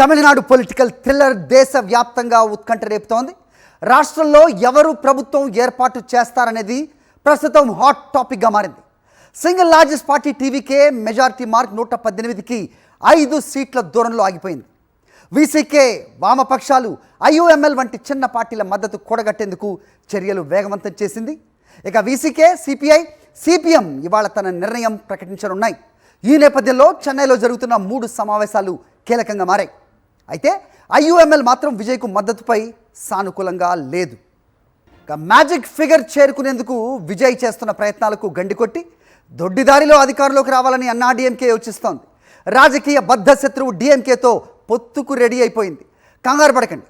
Tamil Nadu political thriller దేశవ్యాప్తంగా ఉత్కంఠ రేపుతోంది. రాష్ట్రంలో ఎవరు ప్రభుత్వం ఏర్పాటు చేస్తారనేది ప్రస్తుతం హాట్ టాపిక్గా మారింది. Single largest party TVK majority mark 118కి 5 సీట్ల దూరంలో ఆగిపోయింది. వీసీకే, వామపక్షాలు, ఐయుఎంఎల్ వంటి చిన్న పార్టీల మద్దతు కూడగట్టేందుకు చర్యలు వేగవంతం చేసింది. ఇక వీసీకే, సిపిఐ, సిపిఎం ఇవాళ తన నిర్ణయం ప్రకటించనున్నాయి. ఈ నేపథ్యంలో చెన్నైలో జరుగుతున్న 3 సమావేశాలు కీలకంగా మారాయి. అయితే ఐయుఎంఎల్ మాత్రం విజయ్కు మద్దతుపై సానుకూలంగా లేదు. ఇక మ్యాజిక్ ఫిగర్ చేరుకునేందుకు విజయ్ చేస్తున్న ప్రయత్నాలకు గండికొట్టి దొడ్డిదారిలో అధికారంలోకి రావాలని అన్నాడీఎంకే యోచిస్తోంది. రాజకీయ బద్ధ శత్రువు డిఎంకేతో పొత్తుకు రెడీ అయిపోయింది. కంగారు పడకండి,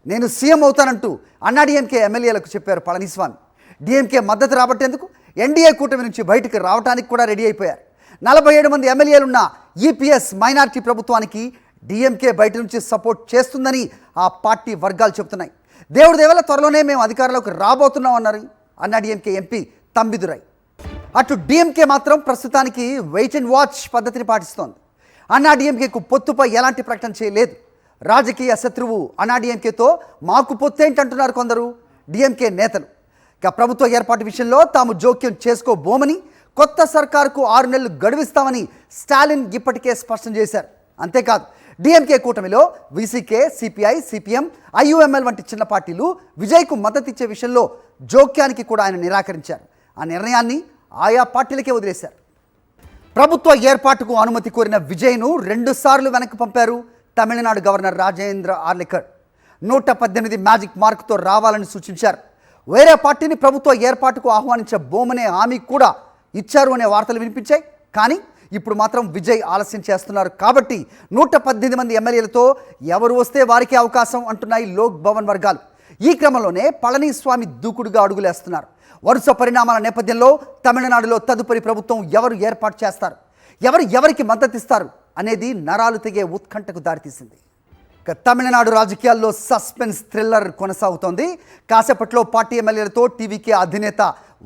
నేను సీఎం అవుతానంటూ అన్నాడీఎంకే ఎమ్మెల్యేలకు చెప్పారు పళనిస్వామి. డిఎంకే మద్దతు రాబట్టేందుకు ఎన్డీఏ కూటమి నుంచి బయటకు రావడానికి కూడా రెడీ అయిపోయారు. 47 మంది ఎమ్మెల్యేలున్న ఈపీఎస్ మైనారిటీ ప్రభుత్వానికి డిఎంకే బయట నుంచి సపోర్ట్ చేస్తుందని ఆ పార్టీ వర్గాలు చెబుతున్నాయి. దేవుడి దేవల త్వరలోనే మేము అధికారంలోకి రాబోతున్నాం అన్నారు అన్నాడీఎంకే ఎంపీ తంబిదురై. అటు డిఎంకే మాత్రం ప్రస్తుతానికి వెయిట్ అండ్ వాచ్ పద్ధతిని పాటిస్తోంది. అన్నాడీఎంకేకు పొత్తుపై ఎలాంటి ప్రకటన చేయలేదు. రాజకీయ శత్రువు అన్నాడీఎంకేతో మాకు పొత్తేంటంటున్నారు కొందరు డిఎంకే నేతలు. ఇక ప్రభుత్వ ఏర్పాటు విషయంలో తాము జోక్యం చేసుకోబోమని, కొత్త సర్కారుకు 6 నెలలు గడువిస్తామని స్టాలిన్ ఇప్పటికే స్పష్టం చేశారు. అంతేకాదు డిఎంకే కూటమిలో వీసీకే, సిపిఐ, సిపిఎం, ఐయుఎంఎల్ వంటి చిన్న పార్టీలు విజయ్కు మద్దతు ఇచ్చే విషయంలో జోక్యానికి కూడా ఆయన నిరాకరించారు. ఆ నిర్ణయాన్ని ఆయా పార్టీలకే వదిలేశారు. ప్రభుత్వ ఏర్పాటుకు అనుమతి కోరిన విజయ్ను 2 సార్లు వెనక్కి పంపారు తమిళనాడు గవర్నర్ రాజేంద్ర ఆర్లికర్. 118 మ్యాజిక్ మార్కుతో రావాలని సూచించారు. వేరే పార్టీని ప్రభుత్వ ఏర్పాటుకు ఆహ్వానించబోమనే హామీ కూడా ఇచ్చారు అనే వార్తలు వినిపించాయి. కానీ ఇప్పుడు మాత్రం విజయ్ ఆలస్యం చేస్తున్నారు కాబట్టి 118 మంది ఎమ్మెల్యేలతో ఎవరు వస్తే వారికి అవకాశం అంటున్నాయి లోక్ భవన్ వర్గాలు. ఈ క్రమంలోనే పళనిస్వామి దూకుడుగా అడుగులేస్తున్నారు. వరుస పరిణామాల నేపథ్యంలో తమిళనాడులో తదుపరి ప్రభుత్వం ఎవరు ఏర్పాటు చేస్తారు, ఎవరికి మద్దతు ఇస్తారు అనేది నరాలు తెగే ఉత్కంఠకు దారితీసింది. ఇక తమిళనాడు రాజకీయాల్లో సస్పెన్స్ థ్రిల్లర్ కొనసాగుతోంది. కాసేపట్లో పార్టీ ఎమ్మెల్యేలతో టీవీకే అధినేత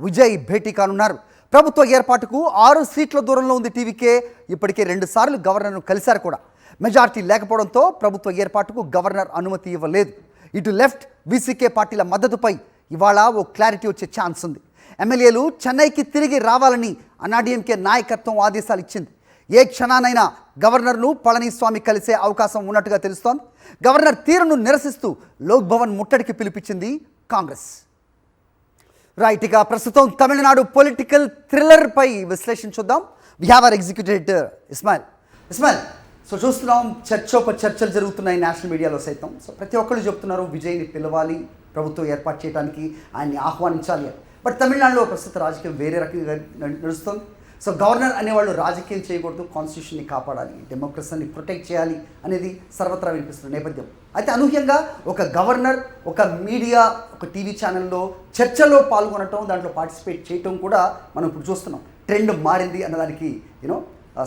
విజయ్ భేటీ కానున్నారు. ప్రభుత్వ ఏర్పాటుకు 6 సీట్ల దూరంలో ఉంది టీవీకే. ఇప్పటికే 2 సార్లు గవర్నర్ను కలిశారు కూడా. మెజారిటీ లేకపోవడంతో ప్రభుత్వ ఏర్పాటుకు గవర్నర్ అనుమతి ఇవ్వలేదు. ఇటు లెఫ్ట్, వీసీకే పార్టీల మద్దతుపై ఇవాళ ఓ క్లారిటీ వచ్చే ఛాన్స్ ఉంది. ఎమ్మెల్యేలు చెన్నైకి తిరిగి రావాలని అన్నాడీఎంకే నాయకత్వం ఆదేశాలు ఇచ్చింది. ఏ క్షణానైనా గవర్నర్ను పళనిస్వామి కలిసే అవకాశం ఉన్నట్టుగా తెలుస్తోంది. గవర్నర్ తీరును నిరసిస్తూ లోక్ భవన్ ముట్టడికి పిలిపించింది కాంగ్రెస్. రైట్, ఇక ప్రస్తుతం తమిళనాడు పొలిటికల్ థ్రిల్లర్ పై విశ్లేషణ చూద్దాం. We have our executive editor Ismail. So చూస్తున్నాం, చర్చలు జరుగుతున్నాయి నేషనల్ మీడియాలో సైతం. సో ప్రతి ఒక్కళ్ళు చెప్తున్నారు విజయ్ని పిలవాలి, ప్రభుత్వం ఏర్పాటు చేయడానికి ఆయన్ని ఆహ్వానించాలి అని. బట్ తమిళనాడులో ప్రస్తుత రాజకీయం వేరే రకంగా నడుస్తుంది. సో గవర్నర్ అనేవాళ్ళు రాజకీయం చేయకూడదు, కాన్స్టిట్యూషన్ని కాపాడాలి, డెమోక్రసీని ప్రొటెక్ట్ చేయాలి అనేది సర్వత్రా వినిపిస్తున్న నేపథ్యం. అయితే అనూహ్యంగా ఒక గవర్నర్, ఒక మీడియా, ఒక టీవీ ఛానల్లో చర్చలో పాల్గొనటం, దాంట్లో పార్టిసిపేట్ చేయటం కూడా మనం ఇప్పుడు చూస్తున్నాం. ట్రెండ్ మారింది అన్నదానికి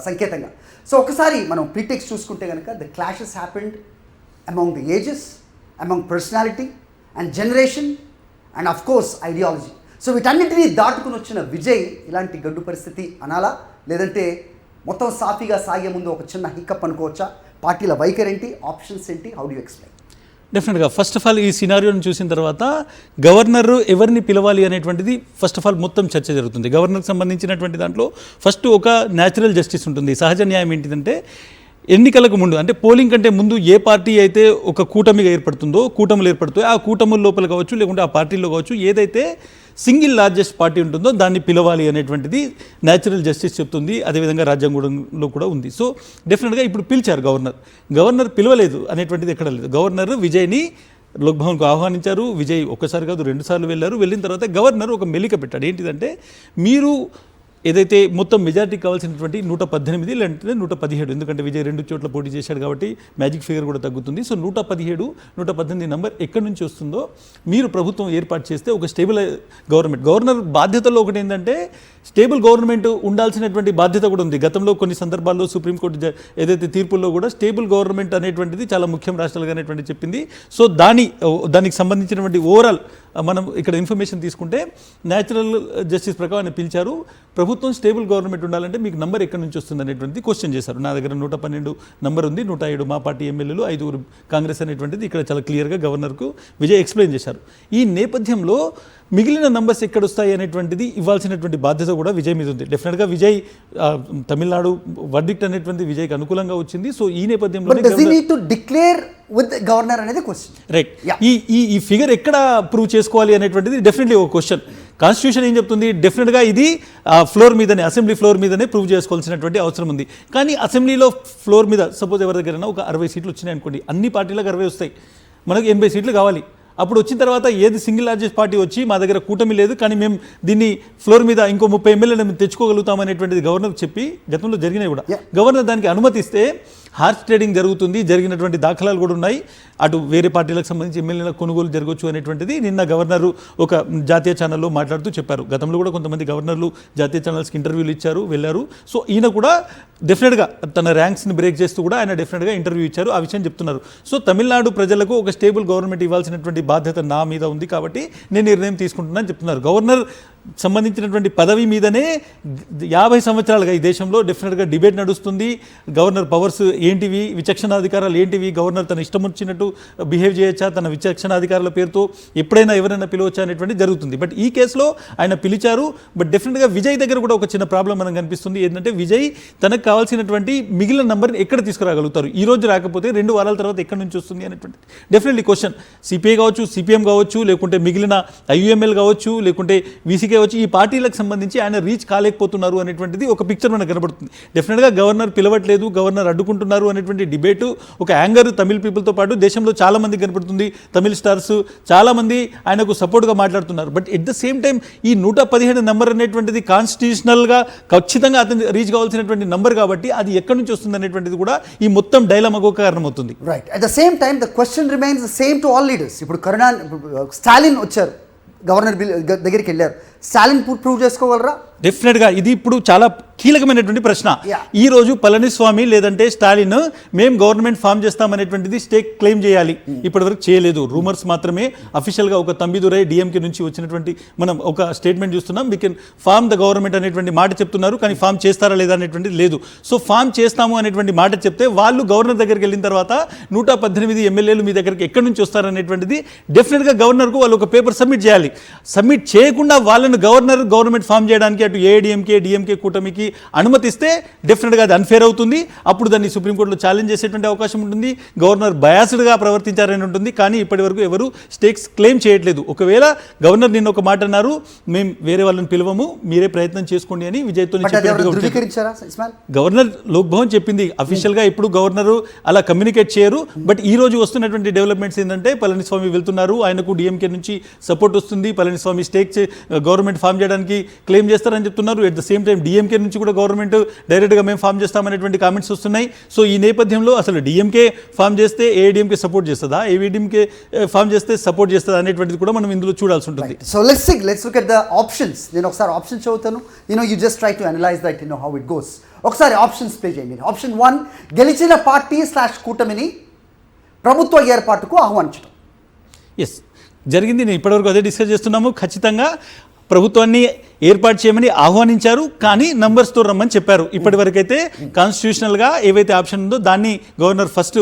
సంకేతంగా. సో ఒకసారి మనం ప్రీటెక్స్ట్ చూసుకుంటే కనుక the clashes happened among the ages, among personality and generation and of course ideology. So వీటన్నిటినీ దాటుకుని వచ్చిన విజయ్ ఇలాంటి గడ్డు పరిస్థితి అనాలా, లేదంటే మొత్తం సాఫీగా సాగే ముందు ఒక చిన్న హిక్కప్ అనుకోవచ్చా? పార్టీల వైఖరి ఏంటి, ఆప్షన్స్ ఏంటి, హౌ డు యూ ఎక్స్ప్లెయిన్? డెఫినెట్గా ఫస్ట్ ఆఫ్ ఆల్ ఈ సినారియోని చూసిన తర్వాత గవర్నర్ ఎవరిని పిలవాలి అనేటువంటిది ఫస్ట్ ఆఫ్ ఆల్ మొత్తం చర్చ జరుగుతుంది. గవర్నర్కి సంబంధించినటువంటి దాంట్లో ఫస్ట్ ఒక న్యాచురల్ జస్టిస్ ఉంటుంది. సహజ న్యాయం ఏంటిదంటే ఎన్నికలకు ముందు, అంటే పోలింగ్ కంటే ముందు ఏ పార్టీ అయితే ఒక కూటమిగా కూటములు ఏర్పడుతాయో ఆ కూటముల లోపల కావచ్చు, లేకుంటే ఆ పార్టీలో కావచ్చు, ఏదైతే సింగిల్ లార్జెస్ట్ పార్టీ ఉంటుందో దాన్ని పిలవాలి అనేటువంటిది న్యాచురల్ జస్టిస్ చెప్తుంది. అదేవిధంగా రాజ్యాంగంలో కూడా ఉంది. సో డెఫినెట్గా ఇప్పుడు పిలిచారు గవర్నర్ పిలవలేదు అనేటువంటిది ఎక్కడ లేదు. గవర్నర్ విజయ్ని లోక్ భవన్కు ఆహ్వానించారు. విజయ్ ఒక్కసారి కాదు 2 సార్లు వెళ్ళారు. వెళ్ళిన తర్వాత గవర్నర్ ఒక మెలిక పెట్టాడు. ఏంటిదంటే మీరు ఏదైతే మొత్తం మెజారిటీ కావాల్సినటువంటి 118 లేదంటే 117, ఎందుకంటే విజయ్ 2 చోట్ల పోటీ చేశాడు కాబట్టి మ్యాజిక్ ఫిగర్ కూడా తగ్గుతుంది. సో 117, 118 నెంబర్ ఎక్కడి నుంచి వస్తుందో మీరు ప్రభుత్వం ఏర్పాటు చేస్తే ఒక స్టేబుల్ గవర్నర్ బాధ్యతలో ఒకటి ఏంటంటే స్టేబుల్ గవర్నమెంట్ ఉండాల్సినటువంటి బాధ్యత కూడా ఉంది. గతంలో కొన్ని సందర్భాల్లో సుప్రీంకోర్టు ఏదైతే తీర్పుల్లో కూడా స్టేబుల్ గవర్నమెంట్ అనేటువంటిది చాలా ముఖ్యం రాష్ట్రాలుగా అనేటువంటి చెప్పింది. సో దానికి సంబంధించినటువంటి ఓవరాల్ మనం ఇక్కడ ఇన్ఫర్మేషన్ తీసుకుంటే న్యాచురల్ జస్టిస్ ప్రకారం ఆయన పిలిచారు. ప్రభుత్వం స్టేబుల్ గవర్నమెంట్ ఉండాలంటే మీకు నంబర్ ఎక్కడి నుంచి వస్తుంది అనేటువంటిది క్వశ్చన్ చేశారు. నా దగ్గర 112 నంబర్ ఉంది, 107 మా పార్టీ ఎమ్మెల్యేలు, 5 కాంగ్రెస్ అనేటువంటిది ఇక్కడ చాలా క్లియర్గా గవర్నర్కు విజయ్ ఎక్స్ప్లెయిన్ చేశారు. ఈ నేపథ్యంలో మిగిలిన నంబర్స్ ఎక్కడ వస్తాయి అనేటువంటిది ఇవ్వాల్సినటువంటి బాధ్యత కూడా విజయ్ మీద ఉంది. డెఫినెట్గా విజయ్ తమిళనాడు వర్డిక్ట్ అనేటువంటి విజయ్కి అనుకూలంగా వచ్చింది. సో ఈ నేపథ్యంలో గవర్నర్ అనేది క్వశ్చన్, రైట్. ఈ ఫిగర్ ఎక్కడ ప్రూవ్ చేసుకోవాలి అనేటువంటిది డెఫినెట్లీ ఒక క్వశ్చన్. కాన్స్టిట్యూషన్ ఏం చెప్తుంది? డెఫినెట్గా ఇది ఫ్లోర్ మీదనే, అసెంబ్లీ ఫ్లోర్ మీదనే ప్రూవ్ చేసుకోవాల్సినటువంటి అవసరం ఉంది. కానీ అసెంబ్లీలో ఫ్లోర్ మీద సపోజ్ ఎవరి దగ్గరైనా ఒక 60 సీట్లు వచ్చినాయి అనుకోండి, అన్ని పార్టీలకు 60 వస్తాయి, మనకు 80 సీట్లు కావాలి. అప్పుడు వచ్చిన తర్వాత ఏది సింగిల్ లార్జెస్ట్ పార్టీ వచ్చి మా దగ్గర కూటమి లేదు కానీ మేము దీన్ని ఫ్లోర్ మీద ఇంకో 30 ఎమ్మెల్యేలు మేము తెచ్చుకోగలుగుతాం అనేటువంటిది గవర్నర్ చెప్పి గతంలో జరిగినాయి కూడా. గవర్నర్ దానికి అనుమతిస్తే హార్స్ ట్రేడింగ్ జరుగుతుంది, జరిగినటువంటి దాఖలాలు కూడా ఉన్నాయి. అటు వేరే పార్టీలకు సంబంధించి ఎమ్మెల్యేల కొనుగోలు జరగవచ్చు అనేటువంటిది నిన్న గవర్నరు ఒక జాతీయ ఛానల్లో మాట్లాడుతూ చెప్పారు. గతంలో కూడా కొంతమంది గవర్నర్లు జాతీయ ఛానల్స్కి ఇంటర్వ్యూలు ఇచ్చారు, వెళ్ళారు. సో ఈయన కూడా డెఫినెట్గా తన ర్యాంక్స్ని బ్రేక్ చేస్తూ కూడా ఆయన డెఫినెట్గా ఇంటర్వ్యూ ఇచ్చారు, ఆ విషయం చెప్తున్నారు. సో తమిళనాడు ప్రజలకు ఒక స్టేబుల్ గవర్నమెంట్ ఇవ్వాల్సినటువంటి బాధ్యత నా మీద ఉంది కాబట్టి నేను నిర్ణయం తీసుకుంటున్నానని చెప్తున్నారు. గవర్నర్ సంబంధించినటువంటి పదవి మీదనే 50 సంవత్సరాలుగా ఈ దేశంలో డెఫినెట్గా డిబేట్ నడుస్తుంది. గవర్నర్ పవర్స్ ఏంటివి, విచక్షణాధికారాలు ఏంటివి, గవర్నర్ తన ఇష్టం వచ్చినట్టు బిహేవ్ చేయొచ్చా, తన విచక్షణాధికారాల పేరుతో ఎప్పుడైనా ఎవరైనా పిలవచ్చా అనేటువంటి జరుగుతుంది. బట్ ఈ కేసులో ఆయన పిలిచారు. బట్ డెఫినెట్గా విజయ్ దగ్గర కూడా ఒక చిన్న ప్రాబ్లం మనకు కనిపిస్తుంది. ఏంటంటే విజయ్ తనకు కావాల్సినటువంటి మిగిలిన నంబర్ని ఎక్కడ తీసుకురాగలుగుతారు, ఈ రోజు రాకపోతే 2 వారాల తర్వాత ఎక్కడి నుంచి వస్తుంది అనేటువంటి డెఫినెట్లీ క్వశ్చన్. సిపిఐ కావచ్చు, సిపిఎం కావచ్చు, లేకుంటే మిగిలిన ఐయుఎంఎల్ కావచ్చు, లేకుంటే వీసీకే వచ్చి ఈ పార్టీలకు సంబంధించి ఆయన రీచ్ కాలేకపోతున్నారు అనేటువంటిది ఒక పిక్చర్ మనకు కనబడుతుంది. డెఫినెట్గా గవర్నర్ పిలవట్లేదు, గవర్నర్ అడ్డుకుంటున్నారు అనేటువంటి డిబేటు, ఒక యాంగర్ తమిళ పీపుల్తో పాటు దేశంలో చాలా మంది కనబడుతుంది. తమిళ స్టార్స్ చాలామంది ఆయనకు సపోర్ట్గా మాట్లాడుతున్నారు. But at the same time ఈ 117 నెంబర్ అనేటువంటిది కాన్స్టిట్యూషనల్గా ఖచ్చితంగా అతను రీచ్ కావాల్సినటువంటి నంబర్ కాబట్టి అది ఎక్కడి నుంచి వస్తుంది అనేటువంటిది కూడా ఈ మొత్తం డైలమాకు కారణమవుతుంది. Right. At the same time the question remains the same to all leaders. ఇప్పుడు స్టాలిన్ వచ్చారు, గవర్నర్ దగ్గరికి వెళ్ళారు, స్టాలిన్ ప్రూవ్ చేసుకోగలరా? డెఫినెట్గా ఇది ఇప్పుడు చాలా కీలకమైనటువంటి ప్రశ్న. ఈ రోజు పళనిస్వామి లేదంటే స్టాలిన్ మేము గవర్నమెంట్ ఫామ్ చేస్తామనేటువంటిది స్టేక్ క్లెయిమ్ చేయాలి, ఇప్పటివరకు చేయలేదు. రూమర్స్ మాత్రమే. అఫీషియల్గా ఒక తంబిదురై డిఎంకే నుంచి వచ్చినటువంటి మనం ఒక స్టేట్మెంట్ చూస్తున్నాం, we can form the government అనేటువంటి మాట చెప్తున్నారు, కానీ ఫామ్ చేస్తారా లేదా అనేటువంటిది లేదు. సో ఫామ్ చేస్తాము అనేటువంటి మాట చెప్తే వాళ్ళు గవర్నర్ దగ్గరికి వెళ్ళిన తర్వాత 118 ఎమ్మెల్యేలు మీ దగ్గరికి ఎక్కడి నుంచి వస్తారనేటువంటిది డెఫినెట్గా గవర్నర్కు వాళ్ళు ఒక పేపర్ సబ్మిట్ చేయాలి. సబ్మిట్ చేయకుండా వాళ్ళను గవర్నమెంట్ ఫామ్ చేయడానికి అటు ఏఐడిఎంకే డిఎంకే కూటమికి అనుమతిస్తే డెఫినెట్గా అది అన్ఫేర్ అవుతుంది. అప్పుడు దాన్ని సుప్రీంకోర్టులో ఛాలెంజ్ చేసేటువంటి అవకాశం ఉంటుంది. గవర్నర్ బయాస్డ్గా ప్రవర్తించారని ఉంటుంది. కానీ ఇప్పటి వరకు ఎవరు స్టేక్స్ క్లెయిమ్ చేయట్లేదు. ఒకవేళ గవర్నర్ నిన్న ఒక మాట అన్నారు, మేము వేరే వాళ్ళని పిలవము, మీరే ప్రయత్నం చేసుకోండి అని విజయ్తో గవర్నర్ లోక్ భవన్ చెప్పింది. అఫీషియల్గా ఇప్పుడు గవర్నరు అలా కమ్యూనికేట్ చేయరు. బట్ ఈ రోజు వస్తున్నటువంటి డెవలప్మెంట్స్ ఏంటంటే పళనిస్వామి వెళ్తున్నారు, ఆయనకు డిఎంకే నుంచి సపోర్ట్ వస్తుంది, పళనిస్వామి స్టేక్ గవర్నమెంట్ ఫామ్ చేయడానికి క్లెయిమ్ చేస్తారని చెప్తున్నారు. At the same time DMK నుంచి కూడా గవర్నమెంట్ డైరెక్ట్గా మేము ఫామ్ చేస్తామనేటువంటి కామెంట్స్ వస్తున్నాయి. సో ఈ నేపథ్యంలో అసలు డిఎంకే ఫామ్ చేస్తే ఏఐడిఎంకే సపోర్ట్ చేస్తుందా, ఏఐడిఎంకే ఫామ్ చేస్తే సపోర్ట్ చేస్తుందా అనేటువంటిది కూడా మనం ఇందులో చూడాల్సి ఉంటుంది. So let's look at the options. నేను ఒకసారి ఆప్షన్స్ చదువుతాను, you just try to analyse that how it goes. ఒకసారి ఆప్షన్స్ ప్లే చేయండి. ఆప్షన్ 1, గెలిచిన పార్టీ కూటమిని ప్రభుత్వ ఏర్పాటుకు ఆహ్వానించడం. ఎస్, జరిగింది. నేను ఇప్పటివరకు అదే డిస్కస్ చేస్తున్నాము. ఖచ్చితంగా ప్రభుత్వాన్ని ఏర్పాటు చేయమని ఆహ్వానించారు, కానీ నంబర్స్తో రమ్మని చెప్పారు. ఇప్పటివరకు అయితే కాన్స్టిట్యూషనల్గా ఏవైతే ఆప్షన్ ఉందో దాన్ని గవర్నర్ ఫస్ట్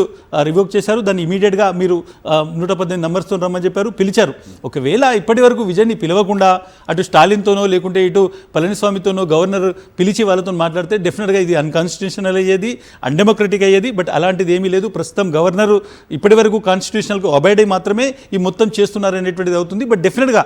రివోక్ చేశారు. దాన్ని ఇమీడియట్గా మీరు 118 నంబర్స్తో రమ్మని చెప్పారు, పిలిచారు. ఒకవేళ ఇప్పటి వరకు విజయ్ని పిలవకుండా అటు స్టాలిన్తోనో లేకుంటే ఇటు పళనిస్వామితోనో గవర్నర్ పిలిచి వాళ్ళతో మాట్లాడితే డెఫినెట్గా ఇది అన్కాన్స్టిట్యూషనల్ అయ్యేది, అన్డెమోక్రటిక్ అయ్యేది. బట్ అలాంటిది ఏమీ లేదు. ప్రస్తుతం గవర్నర్ ఇప్పటి వరకు కాన్స్టిట్యూషనల్కు అబైడ్ అయి మాత్రమే ఈ మొత్తం చేస్తున్నారు అనేటువంటిది అవుతుంది. బట్ డెఫినెట్గా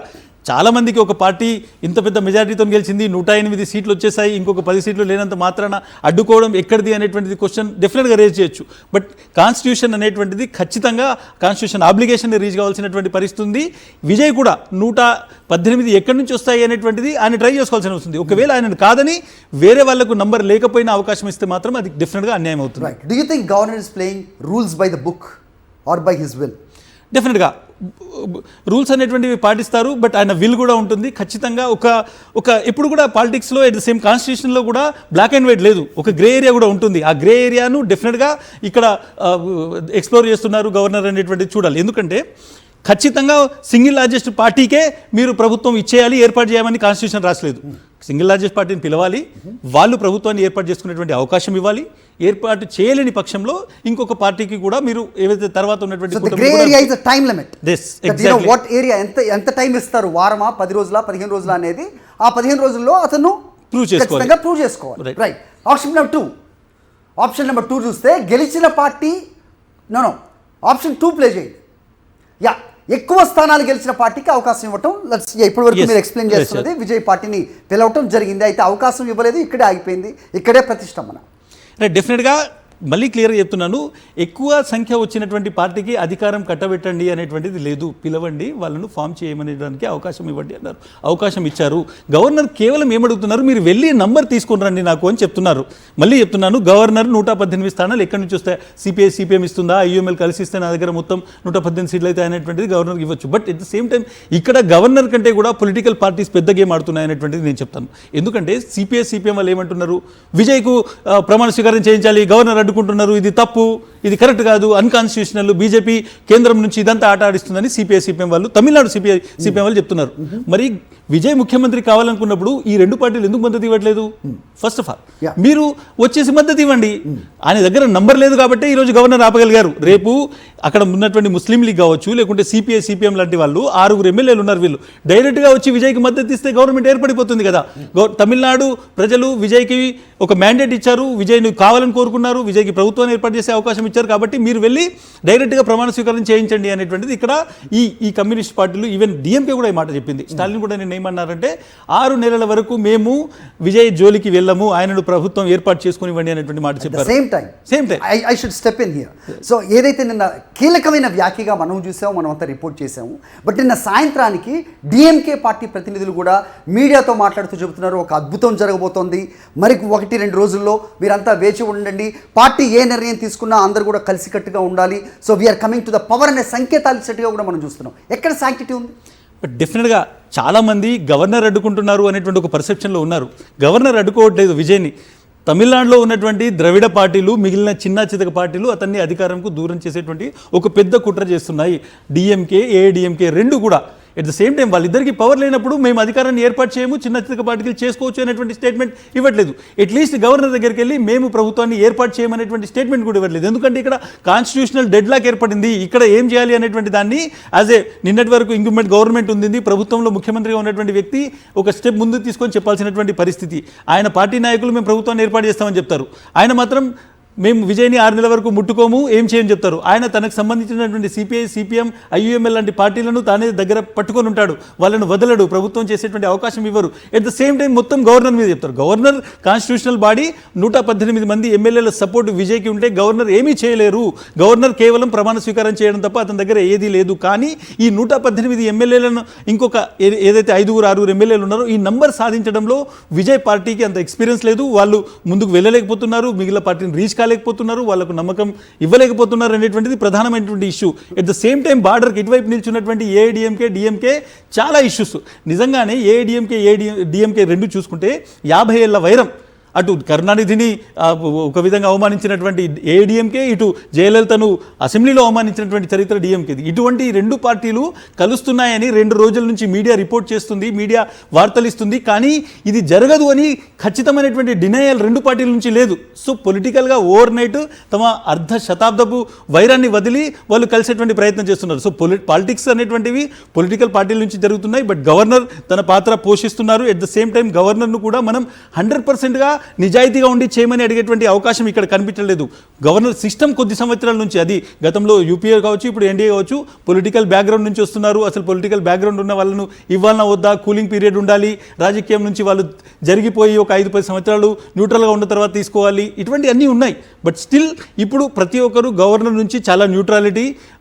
చాలామందికి ఒక పార్టీ ఇంత పెద్ద మెజారిటీతో గెలిచింది, 108 సీట్లు వచ్చేసాయి, ఇంకొక 10 సీట్లు లేనంత మాత్రాన అడ్డుకోవడం ఎక్కడిది అనేటువంటిది క్వశ్చన్ డెఫినెట్గా రేజ్ చేయొచ్చు. బట్ కాన్స్టిట్యూషన్ అనేటువంటిది ఖచ్చితంగా కాన్స్టిట్యూషన్ ఆబ్లిగేషన్ రీచ్ కావాల్సినటువంటి పరిస్థితి ఉంది. విజయ్ కూడా 118 ఎక్కడి నుంచి వస్తాయి అనేటువంటిది ఆయన ట్రై చేసుకోవాల్సిన వస్తుంది. ఒకవేళ ఆయన కాదని వేరే వాళ్ళకు నంబర్ లేకపోయినా అవకాశం ఇస్తే మాత్రం అది డెఫినెట్గా అన్యాయం అవుతుంది. Do you think governor is playing rules by the book or by his will? డెఫినెట్గా రూల్స్ అనేటువంటివి పాటిస్తారు, బట్ ఆయన విల్ కూడా ఉంటుంది. ఖచ్చితంగా ఒక ఎప్పుడు కూడా పాలిటిక్స్లో ఎట్ ద సేమ్ కాన్స్టిట్యూషన్లో కూడా బ్లాక్ అండ్ వైట్ లేదు, ఒక గ్రే ఏరియా కూడా ఉంటుంది. ఆ గ్రే ఏరియాను డెఫినెట్గా ఇక్కడ ఎక్స్ప్లోర్ చేస్తున్నారు గవర్నర్ అనేటువంటిది చూడాలి. ఎందుకంటే ఖచ్చితంగా సింగిల్ లార్జెస్ట్ పార్టీకే మీరు ప్రభుత్వం ఇచ్చేయాలి, ఏర్పాటు చేయమని కాన్స్టిట్యూషన్ రాసలేదు. సింగిల్ లార్జెస్ట్ పార్టీని పిలవాలి, వాళ్ళు ప్రభుత్వాన్ని ఏర్పాటు చేసుకునేటువంటి అవకాశం ఇవ్వాలి. ఏర్పాటు చేయలేని పక్షంలో ఇంకొక పార్టీకి కూడా మీరు ఏవైతే తర్వాత ఉన్నటువంటి grey area is the time limit. What area ఎంత టైం ఇస్తారు, వారమా 10 రోజుల 15 రోజుల అనేది ఆ 15 రోజుల్లో అతను ప్రూవ్ చేసుకోవాలి. రైట్. ఆప్షన్ నెంబర్ 2 చూస్తే గెలిచిన పార్టీ నో ఆప్షన్ 2 ప్లే చేయండి. ఎక్కువ స్థానాలు గెలిచిన పార్టీకి అవకాశం ఇవ్వటం. ఇప్పటి వరకు మీరు ఎక్స్ప్లెయిన్ చేస్తున్నది విజయ్ పార్టీని పిలవటం జరిగింది, అయితే అవకాశం ఇవ్వలేదు, ఇక్కడే ఆగిపోయింది, ఇక్కడే ప్రతిష్టంభన. డెఫినెట్గా మళ్ళీ క్లియర్గా చెప్తున్నాను, ఎక్కువ సంఖ్య వచ్చినటువంటి పార్టీకి అధికారం కట్టబెట్టండి అనేటువంటిది లేదు. పిలవండి, వాళ్ళను ఫామ్ చేయమనేదానికి అవకాశం ఇవ్వండి అన్నారు. అవకాశం ఇచ్చారు. గవర్నర్ కేవలం ఏమడుగుతున్నారు, మీరు వెళ్ళి నంబర్ తీసుకొని రండి నాకు అని చెప్తున్నారు. మళ్ళీ చెప్తున్నాను, గవర్నర్ 118 స్థానాలు ఎక్కడి నుంచి వస్తాయి? సిపిఐ సిపిఎం ఇస్తుందా, ఐయుఎంఎల్ కలిసి ఇస్తే నా దగ్గర మొత్తం 118 సీట్లు అయితే అనేటువంటిది గవర్నర్కి ఇవ్వచ్చు. But at the same time ఇక్కడ గవర్నర్ కంటే కూడా పొలిటికల్ పార్టీస్ పెద్ద గేమ్ ఆడుతున్నాయి అనేటువంటిది నేను చెప్తాను. ఎందుకంటే సిపిఐ సిపిఎం వాళ్ళు ఏమంటున్నారు, విజయ్కు ప్రమాణ స్వీకారం చేయించాలి, గవర్నర్ అడ్డుకుంటున్నారు, ఇది తప్పు, ఇది కరెక్ట్ కాదు, అన్కాన్స్టిట్యూషనల్, బీజేపీ కేంద్రం నుంచి ఇదంతా ఆట ఆడిస్తుందని సిపిఐ సిపిఎం వాళ్ళు, తమిళనాడు సిపిఐ సిపిఎం వాళ్ళు చెప్తున్నారు. మరి విజయ్ ముఖ్యమంత్రి కావాలనుకున్నప్పుడు ఈ రెండు పార్టీలు ఎందుకు మద్దతు ఇవ్వట్లేదు? ఫస్ట్ ఆఫ్ ఆల్ మీరు వచ్చేసి మద్దతు ఇవ్వండి. ఆయన దగ్గర నంబర్ లేదు కాబట్టి ఈరోజు గవర్నర్ ఆపగలిగారు. రేపు అక్కడ ఉన్నటువంటి ముస్లిం లీగ్ కావచ్చు, లేకుంటే సిపిఐ సిపిఎం లాంటి వాళ్ళు 6 ఎమ్మెల్యేలు ఉన్నారు, వీళ్ళు డైరెక్ట్గా వచ్చి విజయ్కి మద్దతు ఇస్తే గవర్నమెంట్ ఏర్పడిపోతుంది కదా. తమిళనాడు ప్రజలు విజయ్కి ఒక మ్యాండేట్ ఇచ్చారు, విజయ్ని కావాలని కోరుకున్నారు, విజయ్కి ప్రభుత్వాన్ని ఏర్పాటు చేసే అవకాశం ఇచ్చారు. కాబట్టి మీరు వెళ్ళి డైరెక్ట్గా ప్రమాణ స్వీకారం చేయించండి అనేటువంటిది ఇక్కడ ఈ కమ్యూనిస్ట్ పార్టీలు, ఈవెన్ డిఎంకే కూడా ఈ మాట చెప్పింది. స్టాలిన్ కూడా నేను ఏమన్నారంటే 6 నెలల వరకు మేము విజయ్ జోలికి వెళ్ళము, ఆయనను ప్రభుత్వం ఏర్పాటు చేసుకునివ్వండి అనేటువంటి మాట చెప్పారు. Same time I should step in here. So ఏదైతే నిన్న కీలకమైన వ్యాఖ్యగా మనం చూసాము, మనం అంతా రిపోర్ట్ చేసాము. బట్ నిన్న సాయంత్రానికి డిఎంకే పార్టీ ప్రతినిధులు కూడా మీడియాతో మాట్లాడుతూ చెబుతున్నారు, ఒక అద్భుతం జరగబోతోంది, మరి 1-2 రోజుల్లో మీరంతా వేచి ఉండండి, పార్టీ ఏ నిర్ణయం తీసుకున్నా అందరూ కూడా కలిసికట్టుగా ఉండాలి, so we are coming to the power అనే సంకేతాలు ఇచ్చినట్టుగా కూడా మనం చూస్తున్నాం. ఎక్కడ శాంక్టిటీ ఉంది? బట్ డెఫినెట్గా చాలామంది గవర్నర్ అడ్డుకుంటున్నారు అనేటువంటి ఒక పర్సెప్షన్లో ఉన్నారు. గవర్నర్ అడ్డుకోవట్లేదు విజయ్ని. తమిళనాడులో ఉన్నటువంటి ద్రవిడ పార్టీలు, మిగిలిన చిన్న చితక పార్టీలు అతన్ని అధికారంకు దూరం చేసేటువంటి ఒక పెద్ద కుట్ర చేస్తున్నాయి. డిఎంకే, ఏఐడిఎంకే రెండు కూడా. ఎట్ ద సేమ్ టైం వాళ్ళిద్దరికి పవర్ లేనప్పుడు మేము అధికారాన్ని ఏర్పాటు చేయము, చిన్న చితక పార్టీలు చేసుకోవచ్చు అనేటువంటి స్టేట్మెంట్ ఇవ్వట్లేదు. అట్లీస్ట్ గవర్నర్ దగ్గరికి వెళ్ళి మేము ప్రభుత్వాన్ని ఏర్పాటు చేయమనేటువంటి స్టేట్మెంట్ కూడా ఇవ్వట్లేదు. ఎందుకంటే ఇక్కడ కాన్స్టిట్యూషనల్ డెడ్ లాక్ ఏర్పడింది. ఇక్కడ ఏం చేయాలి అనేటువంటి దాన్ని యాజ్ ఏ నిన్నటి వరకు ఇంక్యుమెంట్ గవర్నమెంట్ ఉంది, ప్రభుత్వంలో ముఖ్యమంత్రిగా ఉన్నటువంటి వ్యక్తి ఒక స్టెప్ ముందు తీసుకొని చెప్పాల్సినటువంటి పరిస్థితి. ఆయన పార్టీ నాయకులు మేము ప్రభుత్వాన్ని ఏర్పాటు చేస్తామని చెప్తారు, ఆయన మాత్రం మేము విజయ్ని 6 నెలల వరకు ముట్టుకోము, ఏం చేయని చెప్తారు. ఆయన తనకు సంబంధించినటువంటి సిపిఐ సిపిఎం ఐయుఎంఎల్ లాంటి పార్టీలను తానే దగ్గర పట్టుకొని ఉంటాడు, వాళ్ళను వదలడు, ప్రభుత్వం చేసేటువంటి అవకాశం ఇవ్వరు. ఎట్ ద సేమ్ టైం మొత్తం గవర్నర్ మీద చెప్తారు. గవర్నర్ కాన్స్టిట్యూషనల్ బాడీ, 118 మంది ఎమ్మెల్యేల సపోర్ట్ విజయ్కి ఉంటే గవర్నర్ ఏమీ చేయలేరు. గవర్నర్ కేవలం ప్రమాణ స్వీకారం చేయడం తప్ప అతని దగ్గర ఏదీ లేదు. కానీ ఈ 118 ఎమ్మెల్యేలను ఇంకొక ఏదైతే 5-6 ఎమ్మెల్యేలు ఉన్నారో ఈ నంబర్ సాధించడంలో విజయ్ పార్టీకి అంత ఎక్స్పీరియన్స్ లేదు. వాళ్ళు ముందుకు వెళ్ళలేకపోతున్నారు, మిగిలిన పార్టీని రీచ్ కాలేకపోతున్నారు, వాళ్ళకు నమ్మకం ఇవ్వలేకపోతున్నారు అనేటువంటిది ప్రధానమైనటువంటి issue. At the same time బార్డర్కి ఇటువైపు నిల్చున్నటువంటి ఏఐడిఎంకే డిఎంకే చాలా ఇష్యూస్. నిజంగానే ఏఐడిఎంకే డిఎంకే రెండు చూసుకుంటే 50 ఏళ్ల వైరం. అటు కరుణానిధిని ఒక విధంగా అవమానించినటువంటి ఏఐడిఎంకే, ఇటు జయలలితను అసెంబ్లీలో అవమానించినటువంటి చరిత్ర డిఎంకేది. ఇటువంటి 2 పార్టీలు కలుస్తున్నాయని 2 రోజుల నుంచి మీడియా రిపోర్ట్ చేస్తుంది, మీడియా వార్తలు ఇస్తుంది. కానీ ఇది జరగదు అని ఖచ్చితమైనటువంటి డినయల్ 2 పార్టీల నుంచి లేదు. సో పొలిటికల్గా ఓవర్ నైట్ తమ అర్ధ శతాబ్దపు వైరాన్ని వదిలి వాళ్ళు కలిసేటువంటి ప్రయత్నం చేస్తున్నారు. సో పాలిటిక్స్ అనేటువంటివి పొలిటికల్ పార్టీల నుంచి జరుగుతున్నాయి. బట్ గవర్నర్ తన పాత్ర పోషిస్తున్నారు. ఎట్ ద సేమ్ టైం గవర్నర్ను కూడా మనం 100%గా నిజాయితీగా ఉండి చేయమని అడిగేటువంటి అవకాశం ఇక్కడ కనిపించలేదు. గవర్నర్ సిస్టమ్ కొద్ది సంవత్సరాల నుంచి, అది గతంలో యూపీఏ కావచ్చు, ఇప్పుడు ఎన్డీఏ కావచ్చు, పొలిటికల్ బ్యాక్గ్రౌండ్ నుంచి వస్తున్నారు. అసలు పొలిటికల్ బ్యాక్గ్రౌండ్ ఉన్న వాళ్ళను ఇవ్వాలన్నా వద్దా, కూలింగ్ పీరియడ్ ఉండాలి, రాజకీయం నుంచి వాళ్ళు జరిగిపోయి ఒక 5-10 సంవత్సరాలు న్యూట్రల్గా ఉన్న తర్వాత తీసుకోవాలి, ఇటువంటి అన్నీ ఉన్నాయి. బట్ స్టిల్ ఇప్పుడు ప్రతి ఒక్కరు గవర్నర్ నుంచి చాలా న్యూట్రాలిటీ,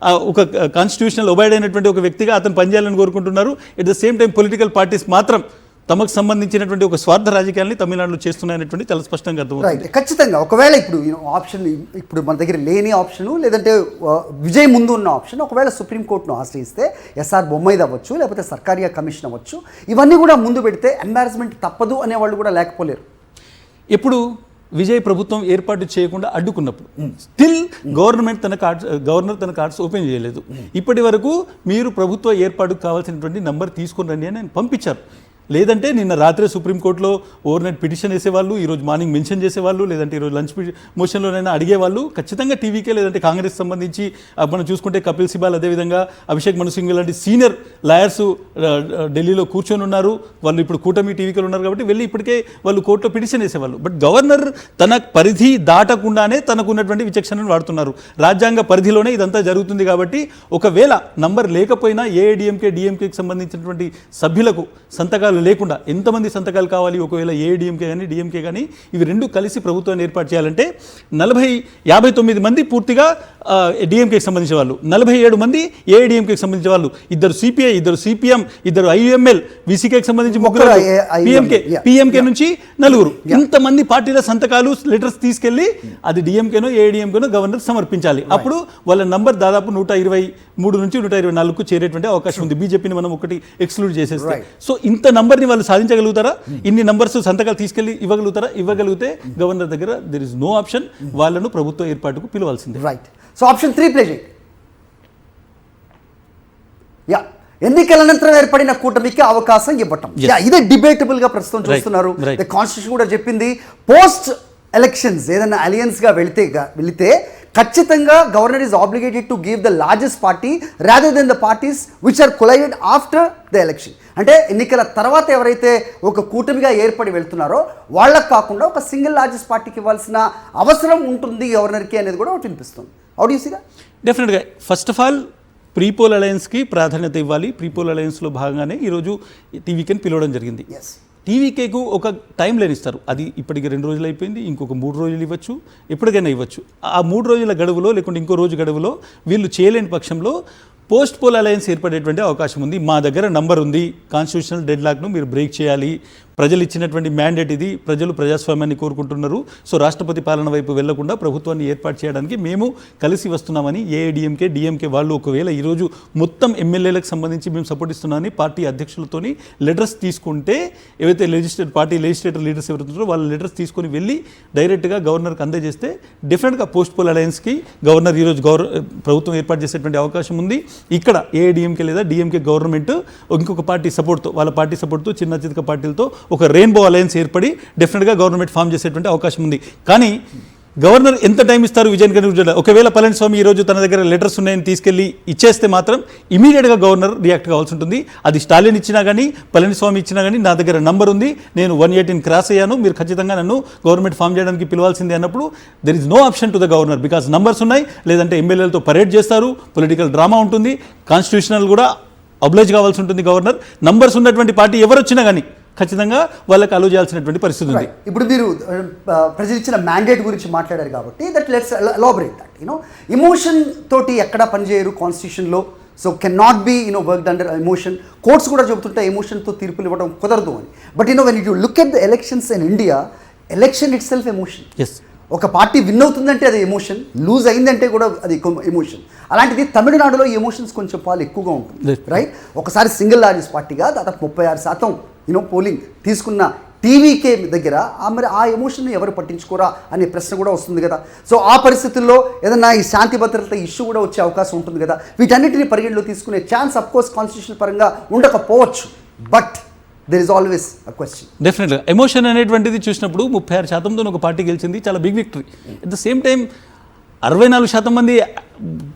ఒక కాన్స్టిట్యూషనల్ ఒబైడ్ అయినటువంటి ఒక వ్యక్తిగా అతను పనిచేయాలని కోరుకుంటున్నారు. At the same time political parties మాత్రం తమకు సంబంధించినటువంటి ఒక స్వార్థ రాజకీయాన్ని తమిళనాడులో చేస్తున్నాయనేటువంటి చాలా స్పష్టంగా అర్థమవుతుంది. ఖచ్చితంగా ఒకవేళ ఇప్పుడు ఆప్షన్, ఇప్పుడు మన దగ్గర లేని ఆప్షను, లేదంటే విజయ్ ముందు ఉన్న ఆప్షన్, ఒకవేళ సుప్రీంకోర్టును ఆశ్రయిస్తే ఎస్ఆర్ బొమ్మైది అవ్వచ్చు, లేకపోతే సర్కారియా కమిషన్ అవ్వచ్చు, ఇవన్నీ కూడా ముందు పెడితే ఎంబారస్మెంట్ తప్పదు అనేవాళ్ళు కూడా లేకపోలేరు. ఎప్పుడు విజయ్ ప్రభుత్వం ఏర్పాటు చేయకుండా అడ్డుకున్నప్పుడు స్టిల్ గవర్నర్ తన కార్డ్స్ ఓపెన్ చేయలేదు. ఇప్పటి వరకు మీరు ప్రభుత్వ ఏర్పాటుకు కావాల్సినటువంటి నంబర్ తీసుకుని రండి అని పంపించారు. లేదంటే నిన్న రాత్రే సుప్రీంకోర్టులో ఓవర్ నైట్ పిటిషన్ వేసేవాళ్ళు, ఈరోజు మార్నింగ్ మెన్షన్ చేసేవాళ్ళు, లేదంటే ఈరోజు లంచ్ మోషన్లోనైనా అడిగేవాళ్ళు. ఖచ్చితంగా టీవీకే లేదంటే కాంగ్రెస్ సంబంధించి మనం చూసుకుంటే కపిల్ సిబాల్, అదేవిధంగా అభిషేక్ మను సింఘ్వి లాంటి సీనియర్ లాయర్స్ ఢిల్లీలో కూర్చొని ఉన్నారు. వాళ్ళు ఇప్పుడు కూటమి టీవీకి ఉన్నారు కాబట్టి వెళ్ళి ఇప్పటికే వాళ్ళు కోర్టులో పిటిషన్ వేసేవాళ్ళు. బట్ గవర్నర్ తన పరిధి దాటకుండానే తనకున్నటువంటి విచక్షణను వాడుతున్నారు. రాజ్యాంగ పరిధిలోనే ఇదంతా జరుగుతుంది కాబట్టి ఒకవేళ నంబర్ లేకపోయినా ఏఐడిఎంకే డిఎంకేకి సంబంధించినటువంటి సభ్యులకు సంతకాలు లేకుండా ఎంతమంది సంతకాలు కావాలి, ఒకవేళ ఏఐడిఎంకే కానీ డిఎంకే కానీ ఇవి రెండు కలిసి ప్రభుత్వాన్ని ఏర్పాటు చేయాలంటే 59 మంది పూర్తిగా డిఎంకేకి సంబంధించిన వాళ్ళు, 47 మంది ఏఐడిఎంకేకి సంబంధించిన వాళ్ళు, 2 సిపిఐ, 2 సిపిఎం, 2 ఐయుఎంఎల్, విసికేకి సంబంధించి 3, పిఎంకే నుంచి 4. ఇంతమంది పార్టీల సంతకాలు లెటర్స్ తీసుకెళ్లి అది డిఎంకేనో ఏఐడిఎంకేనో గవర్నర్ సమర్పించాలి. అప్పుడు వాళ్ళ నంబర్ దాదాపు 123 నుంచి 124కు చేరేటువంటి అవకాశం ఉంది. బీజేపీని మనం ఒకటి ఎక్స్క్లూడ్ చేసేస్తే. సో ఇంత నంబర్ని వాళ్ళు సాధించగలుగుతారా? ఇన్ని నంబర్స్ సంతకాలు తీసుకెళ్లి ఇవ్వగలుగుతారా? ఇవ్వగలిగితే గవర్నర్ దగ్గర దెర్ ఇస్ నో ఆప్షన్, వాళ్ళను ప్రభుత్వ ఏర్పాటుకు పిలవాల్సిందే. రైట్. సో ఆప్షన్ 3 ప్లే చేయండి. యా, ఎన్నికల అనంతరం ఏర్పడిన కూటమికి అవకాశం ఇవ్వటం, ఇదే డిబేటబుల్ గా ప్రస్తుతం చూస్తున్నారు. కాన్స్టిట్యూషన్ కూడా చెప్పింది పోస్ట్ ఎలక్షన్స్ ఏదైనా అలయన్స్ గా వెళితే ఖచ్చితంగా governor is obligated to give the largest party rather than the parties which are collided after the election. అంటే ఎన్నికల తర్వాత ఎవరైతే ఒక కూటమిగా ఏర్పడి వెళ్తున్నారో వాళ్ళకు కాకుండా ఒక సింగిల్ లార్జెస్ట్ పార్టీకి ఇవ్వాల్సిన అవసరం ఉంటుంది గవర్నర్కి అనేది కూడా ఒకటి వినిపిస్తుంది. How do you see that? Definitely first of all prepoll అలయన్స్కి ప్రాధాన్యత ఇవ్వాలి. ప్రీపోల్ అలయన్స్లో భాగంగానే ఈరోజు టీవీకేని పిలవడం జరిగింది. టీవీకేకు ఒక టైం లైన్ ఇస్తారు. అది ఇప్పటికి 2 రోజులు అయిపోయింది, ఇంకొక 3 రోజులు ఇవ్వచ్చు, ఎప్పటికైనా ఇవ్వచ్చు. ఆ 3 రోజుల గడువులో లేకుంటే ఇంకో రోజు గడువులో వీళ్ళు చేయలేని పక్షంలో పోస్ట్ పోల్ అలయన్స్ ఏర్పడేటువంటి అవకాశం ఉంది. మా దగ్గర నంబర్ ఉంది, కాన్స్టిట్యూషనల్ డెడ్ లాక్ను మీరు బ్రేక్ చేయాలి, ప్రజలు ఇచ్చినటువంటి మ్యాండేట్ ఇది, ప్రజలు ప్రజాస్వామ్యాన్ని కోరుకుంటున్నారు, సో రాష్ట్రపతి పాలన వైపు వెళ్లకుండా ప్రభుత్వాన్ని ఏర్పాటు చేయడానికి మేము కలిసి వస్తున్నామని ఏఐడిఎంకే డిఎంకే వాళ్ళు ఒకవేళ ఈరోజు మొత్తం ఎమ్మెల్యేలకు సంబంధించి మేము సపోర్ట్ ఇస్తున్నామని పార్టీ అధ్యక్షులతోని లెటర్స్ తీసుకుంటే, ఏవైతే లెజిస్లేటర్ లీడర్స్ ఎవరుతున్నారో వాళ్ళ లెటర్స్ తీసుకొని వెళ్ళి డైరెక్ట్గా గవర్నర్కి అందజేస్తే డెఫినెట్గా పోస్ట్ పోల్ అలయన్స్కి గవర్నర్ ఈరోజు ప్రభుత్వం ఏర్పాటు చేసేటువంటి అవకాశం ఉంది. ఇక్కడ ఏఐడిఎంకే లేదా డిఎంకే గవర్నమెంట్ ఇంకొక పార్టీ సపోర్ట్తో, వాళ్ళ పార్టీ సపోర్ట్తో చిన్న చితక పార్టీలతో ఒక రెయిన్బో అలయన్స్ ఏర్పడి డెఫినెట్గా గవర్నమెంట్ ఫామ్ చేసేటువంటి అవకాశం ఉంది. కానీ గవర్నర్ ఎంత టైం ఇస్తారు విజయన్ కనుక? ఒకవేళ పళనిస్వామి ఈరోజు తన దగ్గర లెటర్స్ ఉన్నాయని తీసుకెళ్లి ఇచ్చేస్తే మాత్రం ఇమీడియట్గా గవర్నర్ రియాక్ట్ కావాల్సి ఉంటుంది. అది స్టాలిన్ ఇచ్చినా కానీ పళనిస్వామి ఇచ్చినా కానీ నా దగ్గర నంబర్ ఉంది, నేను 118 క్రాస్ అయ్యాను, మీరు ఖచ్చితంగా నన్ను గవర్నమెంట్ ఫామ్ చేయడానికి పిలవాల్సిందే అన్నప్పుడు there is no option to the governor, because numbers ఉన్నాయి. లేదంటే ఎమ్మెల్యేలతో పరేడ్ చేస్తారు, పొలిటికల్ డ్రామా ఉంటుంది, కాన్స్టిట్యూషనల్ కూడా అబ్లైజ్ కావాల్సి ఉంటుంది గవర్నర్. నంబర్స్ ఉన్నటువంటి పార్టీ ఎవరు వచ్చినా కానీ ఖచ్చితంగా వాళ్ళకి అలో చేయాల్సినటువంటి పరిస్థితి ఉంది. ఇప్పుడు మీరు ప్రజలు ఇచ్చిన మ్యాండేట్ గురించి మాట్లాడారు కాబట్టి that let's elaborate that. Emotion తోటి ఎక్కడ పనిచేయరు కాన్స్టిట్యూషన్లో. So can not be worked under emotion. Courts కూడా చెబుతుంటే ఎమోషన్తో తీర్పులు ఇవ్వడం కుదరదు అని. But when you look at the elections in India, election itself emotion. ఒక పార్టీ విన్ అవుతుందంటే అది ఎమోషన్, లూజ్ అయిందంటే కూడా అది ఎమోషన్. అలాంటిది తమిళనాడులో ఎమోషన్స్ కొంచెం పాలు ఎక్కువగా ఉంటుంది, రైట్? ఒకసారి సింగిల్ లార్జెస్ట్ పార్టీగా దాదాపు 36% పోలింగ్ తీసుకున్న టీవీకే దగ్గర మరి ఆ ఎమోషన్ ఎవరు పట్టించుకోరా అనే ప్రశ్న కూడా వస్తుంది కదా. సో ఆ పరిస్థితుల్లో ఏదన్నా ఈ శాంతి భద్రత ఇష్యూ కూడా వచ్చే అవకాశం ఉంటుంది కదా. వీటన్నిటిని పరిగణలో తీసుకునే ఛాన్స్ అఫ్కోర్స్ కాన్స్టిట్యూషన్ పరంగా ఉండకపోవచ్చు, but there is always a question. Definitely emotion అనేటువంటిది చూసినప్పుడు 36%తో ఒక పార్టీ గెలిచింది, చాలా big victory. At the same time 64% మంది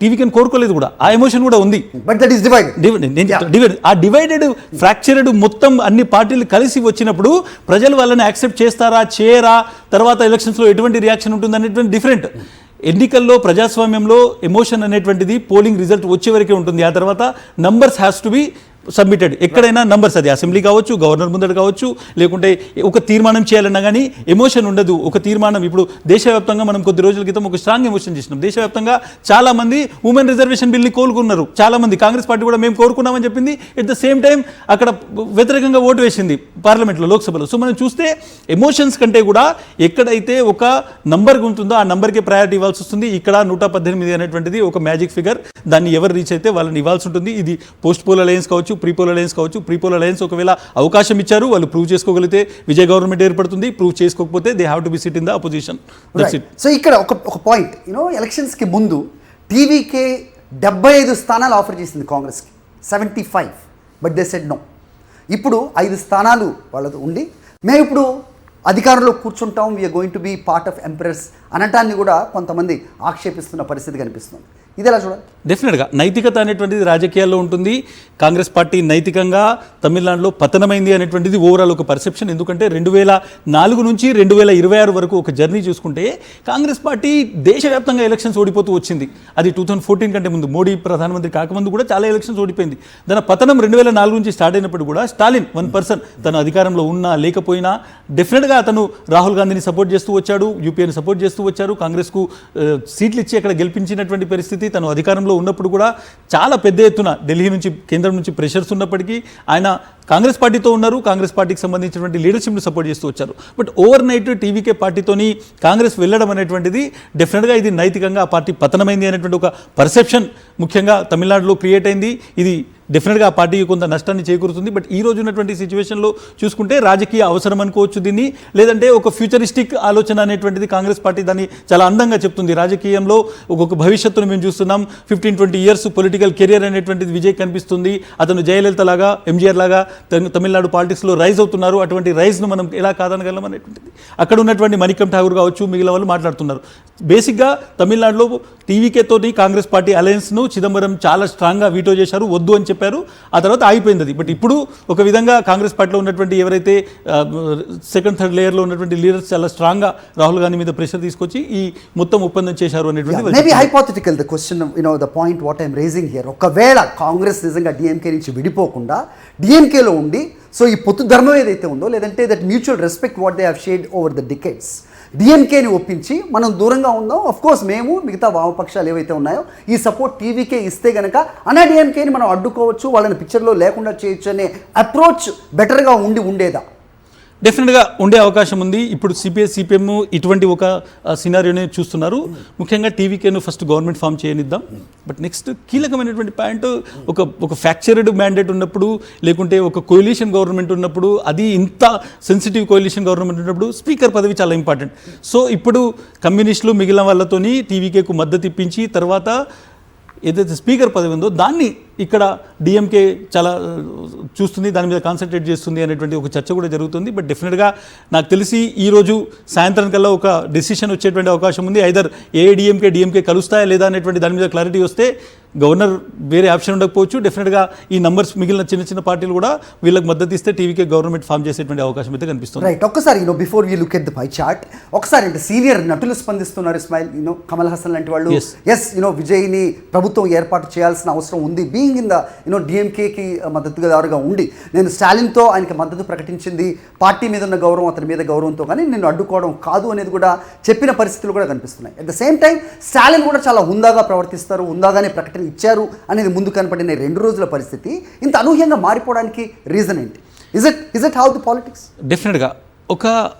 టీవీకి కోరుకోలేదు కూడా, ఆ ఎమోషన్ కూడా ఉంది. But that is divided. ఆ డివైడెడ్ ఫ్రాక్చర్డ్ మొత్తం అన్ని పార్టీలు కలిసి వచ్చినప్పుడు ప్రజలు వాళ్ళని యాక్సెప్ట్ చేస్తారా చేయరా, తర్వాత ఎలక్షన్స్లో ఎటువంటి రియాక్షన్ ఉంటుంది అనేటువంటి డిఫరెంట్. ఎన్నికల్లో ప్రజాస్వామ్యంలో ఎమోషన్ అనేటువంటిది పోలింగ్ రిజల్ట్ వచ్చే వరకే ఉంటుంది. ఆ తర్వాత numbers has to be submitted. ఎక్కడైనా నంబర్స్, అది అసెంబ్లీ కావచ్చు, గవర్నర్ ముందర కావచ్చు, లేకుంటే ఒక తీర్మానం చేయాలన్నా కానీ ఎమోషన్ ఉండదు. ఒక తీర్మానం ఇప్పుడు దేశవ్యాప్తంగా మనం కొద్ది రోజుల క్రితం ఒక స్ట్రాంగ్ ఎమోషన్ చేసినాం. దేశవ్యాప్తంగా చాలామంది ఉమెన్ రిజర్వేషన్ బిల్ని కోరుకున్నారు, చాలామంది కాంగ్రెస్ పార్టీ కూడా మేము కోరుకున్నామని చెప్పింది. ఎట్ ద సేమ్ టైం అక్కడ వ్యతిరేకంగా ఓటు వేసింది పార్లమెంట్లో, లోక్సభలో. సో మనం చూస్తే ఎమోషన్స్ కంటే కూడా ఎక్కడైతే ఒక నంబర్ ఉంటుందో ఆ నంబర్కే ప్రయారిటీ ఇవ్వాల్సి వస్తుంది. ఇక్కడ 118 అనేటువంటిది ఒక మ్యాజిక్ ఫిగర్, దాన్ని ఎవరు రీచ్ అయితే వాళ్ళని ఇవ్వాల్సి ఉంటుంది. ఇది పోస్ట్ పోల్ అలయన్స్ కావచ్చు, ప్రీపోల్ అలయన్స్ కావచ్చు. ప్రీపోల్ అలయన్స్ ఒకవేళ అవకాశం ఇచ్చారు, వాళ్ళు ప్రూవ్ చేసుకోగలిగితే విజయ్ గవర్నమెంట్ ఏర్పడుతుంది. ప్రూవ్ చేసుకోకపోతే they have to be SIT in the opposition. That's it. So ఇక్కడ ఒక పాయింట్, ఎలక్షన్స్కి ముందు టీవీకే 75 స్థానాలు ఆఫర్ చేసింది కాంగ్రెస్కి, 75, బట్ దే సెడ్ నో. ఇప్పుడు 5 స్థానాలు వాళ్ళతో ఉండి మేము ఇప్పుడు అధికారంలో కూర్చుంటాం, we are going to be part of empress అనటాన్ని కూడా కొంతమంది ఆక్షేపిస్తున్న పరిస్థితి కనిపిస్తుంది. ఇది ఎలా చూడాలి? డెఫినెట్గా నైతికత అనేటువంటిది రాజకీయాల్లో ఉంటుంది. కాంగ్రెస్ పార్టీ నైతికంగా తమిళనాడులో పతనమైంది అనేటువంటిది ఓవరాల్ ఒక పర్సెప్షన్. ఎందుకంటే 2004 నుంచి 2026 వరకు ఒక జర్నీ చూసుకుంటే కాంగ్రెస్ పార్టీ దేశవ్యాప్తంగా ఎలక్షన్స్ ఓడిపోతూ వచ్చింది. అది 2014 కంటే ముందు, మోడీ ప్రధానమంత్రి కాకముందు కూడా చాలా ఎలక్షన్స్ ఓడిపోయింది. దాని పతనం 2004 నుంచి స్టార్ట్ అయినప్పుడు కూడా స్టాలిన్ 1% తను అధికారంలో ఉన్నా లేకపోయినా డెఫినెట్గా అతను రాహుల్ గాంధీని సపోర్ట్ చేస్తూ వచ్చాడు, యూపీఏని సపోర్ట్ చేస్తూ వచ్చారు. కాంగ్రెస్కు సీట్లు ఇచ్చి అక్కడ గెలిపించినటువంటి పరిస్థితి. తను అధికారంలో ఉన్నప్పుడు కూడా చాలా పెద్ద ఎత్తున ఢిల్లీ నుంచి, కేంద్రం నుంచి ప్రెషర్స్ ఉన్నప్పటికీ ఆయన కాంగ్రెస్ పార్టీతో ఉన్నారు. కాంగ్రెస్ పార్టీకి సంబంధించినటువంటి లీడర్షిప్ను సపోర్ట్ చేస్తూ వచ్చారు. బట్ ఓవర్ నైట్ టీవీకే పార్టీతోని కాంగ్రెస్ వెళ్ళడం అనేటువంటిది డెఫినెట్గా ఇది నైతికంగా ఆ పార్టీ పతనమైంది అనేటువంటి ఒక పర్సెప్షన్ ముఖ్యంగా తమిళనాడులో క్రియేట్ అయింది. ఇది డెఫినెట్గా ఆ పార్టీకి కొంత నష్టాన్ని చేకూరుతుంది. బట్ ఈ రోజు ఉన్నటువంటి సిచ్యువేషన్లో చూసుకుంటే రాజకీయ అవసరం అనుకోవచ్చు దీన్ని, లేదంటే ఒక ఫ్యూచరిస్టిక్ ఆలోచన అనేటువంటిది కాంగ్రెస్ పార్టీ దాన్ని చాలా అందంగా చెప్తుంది. రాజకీయంలో ఒక్కొక్క భవిష్యత్తును మేము చూస్తున్నాం, 15-20 ఇయర్స్ పొలిటికల్ కెరియర్ అనేటువంటిది విజయ్ కనిపిస్తుంది. అతను జయలలిత లాగా, ఎంజీఆర్ లాగా తమిళనాడు పాలిటిక్స్లో రైజ్ అవుతున్నారు. అటువంటి రైజ్ను మనం ఎలా కాదనగలం అనేటువంటిది అక్కడ ఉన్నటువంటి మణికం ఠాగూర్ కావచ్చు, మిగిలిన వాళ్ళు మాట్లాడుతున్నారు. బేసిక్గా తమిళనాడులో టీవీకే తోటి కాంగ్రెస్ పార్టీ అలయన్స్ను చిదంబరం చాలా స్ట్రాంగ్గా వీటో చేశారు, వద్దు అని చెప్పారు. ఆ తర్వాత ఆగిపోయింది అది. బట్ ఇప్పుడు ఒక విధంగా కాంగ్రెస్ పార్టీలో ఉన్నటువంటి ఎవరైతే సెకండ్ థర్డ్ లేయర్లో ఉన్నటువంటి లీడర్స్ చాలా స్ట్రాంగ్గా రాహుల్ గాంధీ మీద ప్రెషర్ తీసుకొచ్చి ఈ మొత్తం ఒప్పందం చేశారు అనేటువంటి maybe hypothetical the question, the point what I'm raising here. ఒకవేళ కాంగ్రెస్ నిజంగా డిఎంకే నుంచి విడిపోకుండా డిఎంకేలో ఉండి, సో ఈ పొత్తు ధర్మం ఏదైతే ఉందో, లేదంటే that mutual respect what they have shared over the decades, డిఎంకేని ఒప్పించి మనం దూరంగా ఉందాం, ఆఫ్ కోర్స్ మేము మిగతా వామపక్షాలు ఏవైతే ఉన్నాయో ఈ సపోర్ట్ టీవీకే ఇస్తే గనక అన్నా డిఎంకేని మనం అడ్డుకోవచ్చు, వాళ్ళని పిక్చర్లో లేకుండా చేయొచ్చు అనే అప్రోచ్ బెటర్గా ఉండేదా? డెఫినెట్గా ఉండే అవకాశం ఉంది. ఇప్పుడు సిపిఎం ఇటువంటి ఒక సినారియోనే చూస్తున్నారు. ముఖ్యంగా టీవీకేను ఫస్ట్ గవర్నమెంట్ ఫామ్ చేయనిద్దాం. బట్ నెక్స్ట్ కీలకమైనటువంటి పాయింట్, ఒక ఫ్యాక్చర్డ్ మ్యాండేట్ ఉన్నప్పుడు, లేకుంటే ఒక కోయిలీషన్ గవర్నమెంట్ ఉన్నప్పుడు, అది ఇంత సెన్సిటివ్ కోయిలీషన్ గవర్నమెంట్ ఉన్నప్పుడు స్పీకర్ పదవి చాలా ఇంపార్టెంట్. సో ఇప్పుడు కమ్యూనిస్టులు మిగిలిన వాళ్ళతోని టీవీకేకు మద్దతు ఇప్పించి తర్వాత ఏదైతే స్పీకర్ పదవి ఉందో దాన్ని ఇక్కడ డిఎంకే చాలా చూస్తుంది, దాని మీద కాన్సన్ట్రేట్ చేస్తుంది అనేటువంటి ఒక చర్చ కూడా జరుగుతుంది. బట్ డెఫినెట్గా నాకు తెలిసి ఈరోజు సాయంత్రం కల్లా ఒక డెసిషన్ వచ్చేటువంటి అవకాశం ఉంది. ఐదర్ డిఎంకే కలుస్తాయా లేదా అనేటువంటి దాని మీద క్లారిటీ వస్తే గవర్నర్ వేరే ఆప్షన్ ఉండకపోవచ్చు. డెఫినెట్గా ఈ నంబర్స్ మిగిలిన చిన్న పార్టీలు కూడా వీళ్ళకి మద్దతు ఇస్తే టీవీకే గవర్నమెంట్ ఫామ్ చేసేటువంటి అవకాశం అయితే కనిపిస్తుంది. రైట్. ఒక్కసారి before we look at the pie chart, ఒకసారి అంటే సీనియర్ నటులు స్పందిస్తున్నారు. ఇస్మాయిల్, కమల్ హాసన్ లాంటి వాళ్ళు ఎస్ విజయ్ని ప్రభుత్వం ఏర్పాటు చేయాల్సిన అవసరం ఉంది, బీయింగ్ ఇన్ ద డిఎంకేకి మద్దతుదారుగా ఉండి, నేను స్టాలిన్తో ఆయనకి మద్దతు ప్రకటించింది పార్టీ మీద ఉన్న గౌరవం, అతని మీద గౌరవంతో, కానీ నిన్ను అడ్డుకోవడం కాదు అనేది కూడా చెప్పిన పరిస్థితులు కూడా కనిపిస్తున్నాయి. At the same time Stalin కూడా చాలా హుందాగా ప్రవర్తిస్తారు, హుందాగానే ప్రకటన ఇచ్చారు అనేది ముందు కనపడిన 2 రోజుల పరిస్థితి ఇంత అనూహ్యంగా మారిపోవడానికి రీజన్ ఏంటి? Is it how the politics? డెఫినెట్గా ఒక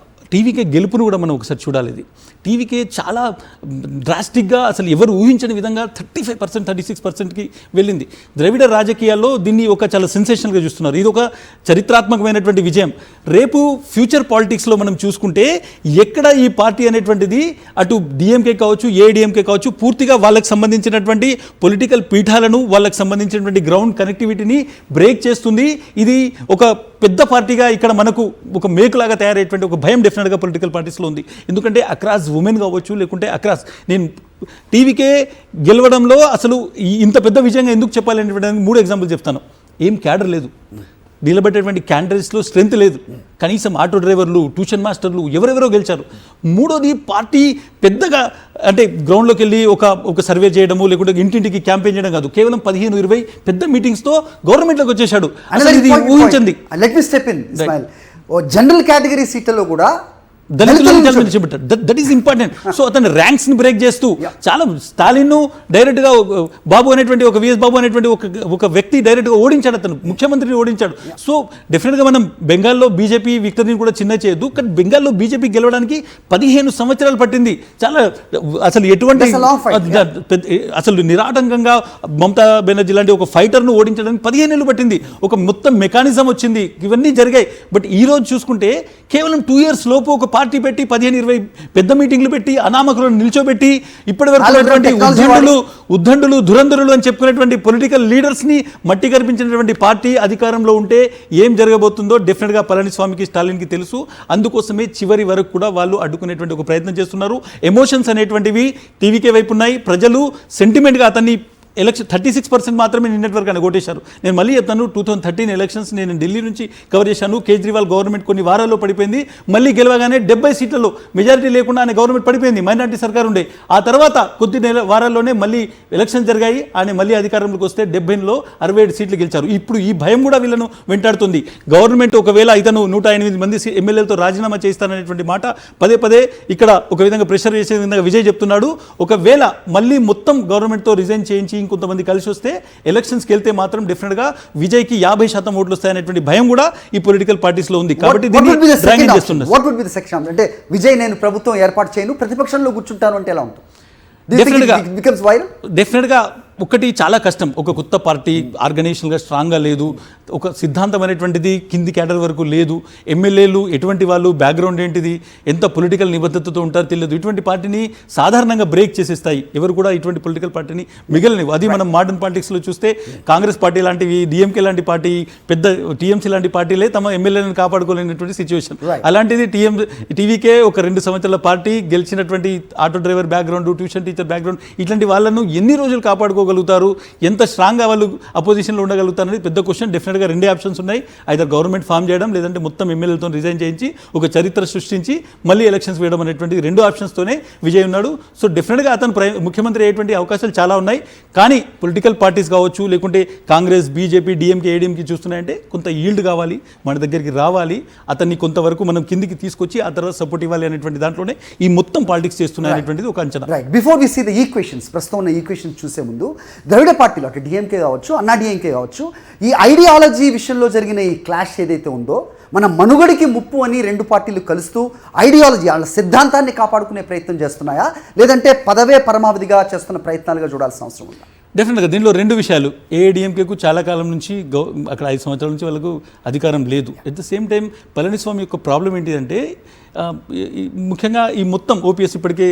టీవీకే గెలుపును కూడా మనం ఒకసారి చూడాలి. ఇది టీవీకే చాలా డ్రాస్టిక్గా అసలు ఎవరు ఊహించని విధంగా 35%, 36%కి వెళ్ళింది. ద్రవిడ రాజకీయాల్లో దీన్ని ఒక చాలా సెన్సేషనల్గా చూస్తున్నారు. ఇది ఒక చరిత్రాత్మకమైనటువంటి విజయం. రేపు ఫ్యూచర్ పాలిటిక్స్లో మనం చూసుకుంటే ఎక్కడ ఈ పార్టీ అనేటువంటిది అటు డిఎంకే కావచ్చు, ఏఐడిఎంకే కావచ్చు, పూర్తిగా వాళ్ళకి సంబంధించినటువంటి పొలిటికల్ పీఠాలను, వాళ్ళకి సంబంధించినటువంటి గ్రౌండ్ కనెక్టివిటీని బ్రేక్ చేస్తుంది. ఇది ఒక పెద్ద పార్టీగా ఇక్కడ మనకు ఒక మేకులాగా తయారయ్యేటువంటి ఒక భయం డెఫినెట్గా పొలిటికల్ పార్టీస్లో ఉంది. ఎందుకంటే అక్రాస్ ఉమెన్ కావచ్చు, లేకుంటే అక్రాస్ నేను టీవీకే గెలవడంలో అసలు ఇంత పెద్ద విజయంగా ఎందుకు చెప్పాలి అనేటువంటి 3 ఎగ్జాంపుల్ చెప్తాను. ఏం క్యాడర్ లేదు, నిలబెట్టేటువంటి క్యాండిడేట్స్లో స్ట్రెంత్ లేదు, కనీసం ఆటో డ్రైవర్లు, ట్యూషన్ మాస్టర్లు ఎవరెవరో గెలిచారు. మూడోది పార్టీ పెద్దగా అంటే గ్రౌండ్లోకి వెళ్ళి ఒక సర్వే చేయడము, లేకుంటే ఇంటింటికి క్యాంపెయిన్ చేయడం కాదు, కేవలం 15-20 పెద్ద మీటింగ్స్తో గవర్నమెంట్లోకి వచ్చేసాడు. అసలు ఇది ఊహించండి. Let me step in Ismail. General category సీట్లలో కూడా దట్ ఈస్ ఇంపార్టెంట్. సో అతని ర్యాంక్స్ ని బ్రేక్ చేస్తూ చాలా స్టాలిన్ డైరెక్ట్ గా బాబు అనేటువంటి ఒక విఎస్ బాబు అనేటువంటి ఒక వ్యక్తి డైరెక్ట్ గా ఓడించాడు, అతను ముఖ్యమంత్రిని ఓడించాడు. సో డెఫినెట్ గా మనం బెంగాల్లో బీజేపీ విక్టరీని కూడా చిన్న చేయొద్దు, కానీ బెంగాల్లో బీజేపీ గెలవడానికి 15 సంవత్సరాలు పట్టింది. చాలా అసలు ఎటువంటి అసలు నిరాటంకంగా మమతా బెనర్జీ లాంటి ఒక ఫైటర్ను ఓడించడానికి 15 ఏళ్ళు పట్టింది. ఒక మొత్తం మెకానిజం వచ్చింది, ఇవన్నీ జరిగాయి. బట్ ఈ రోజు చూసుకుంటే కేవలం 2 years లోపు ఒక పార్టీ పెట్టి 15-20 పెద్ద మీటింగ్లు పెట్టి అనామకులను నిల్చోబెట్టి ఇప్పటి వరకు ఉద్దండులు దురంధరులు అని చెప్పుకునేటువంటి పొలిటికల్ లీడర్స్ ని మట్టి కనిపించినటువంటి పార్టీ అధికారంలో ఉంటే ఏం జరగబోతుందో డెఫినెట్ గా పళనిస్వామికి స్టాలిన్కి తెలుసు. అందుకోసమే చివరి వరకు కూడా వాళ్ళు అడ్డుకునేటువంటి ఒక ప్రయత్నం చేస్తున్నారు. ఎమోషన్స్ అనేటువంటివి టీవీకే వైపు ఉన్నాయి. ప్రజలు సెంటిమెంట్గా అతన్ని ఎలక్షన్ 36% మాత్రమే నిన్నటి వరకు అని కొట్టేశారు. నేను మళ్ళీ చెప్తాను, 2013 ఎలక్షన్స్ నేను ఢిల్లీ నుంచి కవర్ చేశాను. కేజ్రీవాల్ గవర్నమెంట్ కొన్ని వారాల్లో పడిపోయింది. మళ్ళీ గెలవగానే 70 సీట్లలో మెజారిటీ లేకుండా ఆయన గవర్నమెంట్ పడిపోయింది, మైనారిటీ సర్కార్ ఉండే. ఆ తర్వాత కొద్ది వారాల్లోనే మళ్ళీ ఎలక్షన్స్ జరిగాయి. ఆయన మళ్ళీ అధికారంలోకి వస్తే 70లో 67 సీట్లు గెలిచారు. ఇప్పుడు ఈ భయం కూడా వీళ్ళను వెంటాడుతుంది. గవర్నమెంట్ ఒకవేళ ఇతను 108 మంది ఎమ్మెల్యేలతో రాజీనామా చేస్తాననేటువంటి మాట పదే పదే ఇక్కడ ఒక విధంగా ప్రెషర్ చేసే విధంగా విజయ్ చెప్తున్నాడు. ఒకవేళ మళ్ళీ మొత్తం గవర్నమెంట్తో రిజైన్ చేయించి కొంతమంది కలిసి వస్తే ఎలక్షన్స్కి వెళ్తే మాత్రం డెఫినెట్గా విజయ్కి 50% ఓట్లు వస్తాయనేటువంటి భయం కూడా ఈ పొలిటికల్ పార్టీస్ లో ఉంది. కాబట్టి అంటే విజయ్ నేను ప్రభుత్వం ఏర్పాటు చేయను, ప్రతిపక్షంలో కూర్చుంటాను అంటే ఎలా ఉంటుంది? డెఫినెట్గా ఒకటి చాలా కష్టం. ఒక కొత్త పార్టీ ఆర్గనైజేషన్గా స్ట్రాంగ్గా లేదు, ఒక సిద్ధాంతం అనేటువంటిది కింది క్యాడర్ వరకు లేదు, ఎమ్మెల్యేలు ఎటువంటి వాళ్ళు, బ్యాక్గ్రౌండ్ ఏంటిది, ఎంత పొలిటికల్ నిబద్ధతతో ఉంటారో తెలియదు. ఇటువంటి పార్టీని సాధారణంగా బ్రేక్ చేసేస్తాయి. ఎవరు కూడా ఇటువంటి పొలిటికల్ పార్టీని మిగలనివ్వు. అది మనం మోడర్న్ పాలిటిక్స్లో చూస్తే కాంగ్రెస్ పార్టీ లాంటివి, డిఎంకే లాంటి పార్టీ, పెద్ద టీఎంసీ లాంటి పార్టీలే తమ ఎమ్మెల్యేలను కాపాడుకోలేనటువంటి సిచ్యువేషన్. అలాంటిది టీవీకే ఒక 2 సంవత్సరాల పార్టీ గెలిచినటువంటి auto driver background, tuition teacher background, ఇట్లాంటి వాళ్ళను ఎన్ని రోజులు కాపాడుకోగలుగుతారు, ఎంత స్ట్రాంగ్గా వాళ్ళు అపోజిషన్లో ఉండగలుగుతారు అనేది పెద్ద క్వశ్చన్. డెఫినెట్గా 2 ఆప్షన్స్ ఉన్నాయి, ఐదర్ గవర్నమెంట్ ఫామ్ చేయడం, లేదంటే మొత్తం ఎమ్మెల్యేలతో రిజైన్ చేయించి ఒక చరిత్ర సృష్టించి మళ్ళీ ఎలక్షన్స్ వేయడం అనేటువంటి 2 ఆప్షన్స్తోనే విజయ్ ఉన్నాడు. సో డెఫినెట్గా అతను ముఖ్యమంత్రి అయ్యేటువంటి అవకాశాలు చాలా ఉన్నాయి. కానీ పొలిటికల్ పార్టీస్ కావచ్చు, లేకుంటే కాంగ్రెస్, బీజేపీ, డిఎంకే, ఏడీఎంకే చూస్తున్నాయంటే కొంత ఈల్డ్ కావాలి, మన దగ్గరికి రావాలి, అతన్ని కొంతవరకు మనం కిందికి తీసుకొచ్చి ఆ తర్వాత సపోర్ట్ ఇవ్వాలి అనేటువంటి దాంట్లోనే ఈ మొత్తం పాలిటిక్స్ చేస్తున్నాయి అనేటువంటిది ఒక అంచనా. Before we see the equations, ప్రస్తుతం ఉన్న ఈక్వేషన్స్ చూసే ముందు ద్రవిడ పార్టీలో అటు డిఎంకే కావచ్చు, అన్నా డిఎంకే కావచ్చు, ఈ ఐడియాలజీ విషయంలో జరిగిన ఈ క్లాష్ ఏదైతే ఉందో మన మనుగడికి ముప్పు అని 2 పార్టీలు కలుస్తూ ఐడియాలజీ వాళ్ళ సిద్ధాంతాన్ని కాపాడుకునే ప్రయత్నం చేస్తున్నాయా, లేదంటే పదవే పరమావధిగా చేస్తున్న ప్రయత్నాలుగా చూడాల్సిన అవసరం ఉందా? డెఫినెట్గా దీనిలో 2 విషయాలు. ఏఐడిఎంకేకు చాలా కాలం నుంచి అక్కడ 5 సంవత్సరాల నుంచి వాళ్ళకు అధికారం లేదు. At the same time Palaniswami యొక్క ప్రాబ్లం ఏంటిదంటే ముఖ్యంగా ఈ మొత్తం ఓపీఎస్ ఇప్పటికే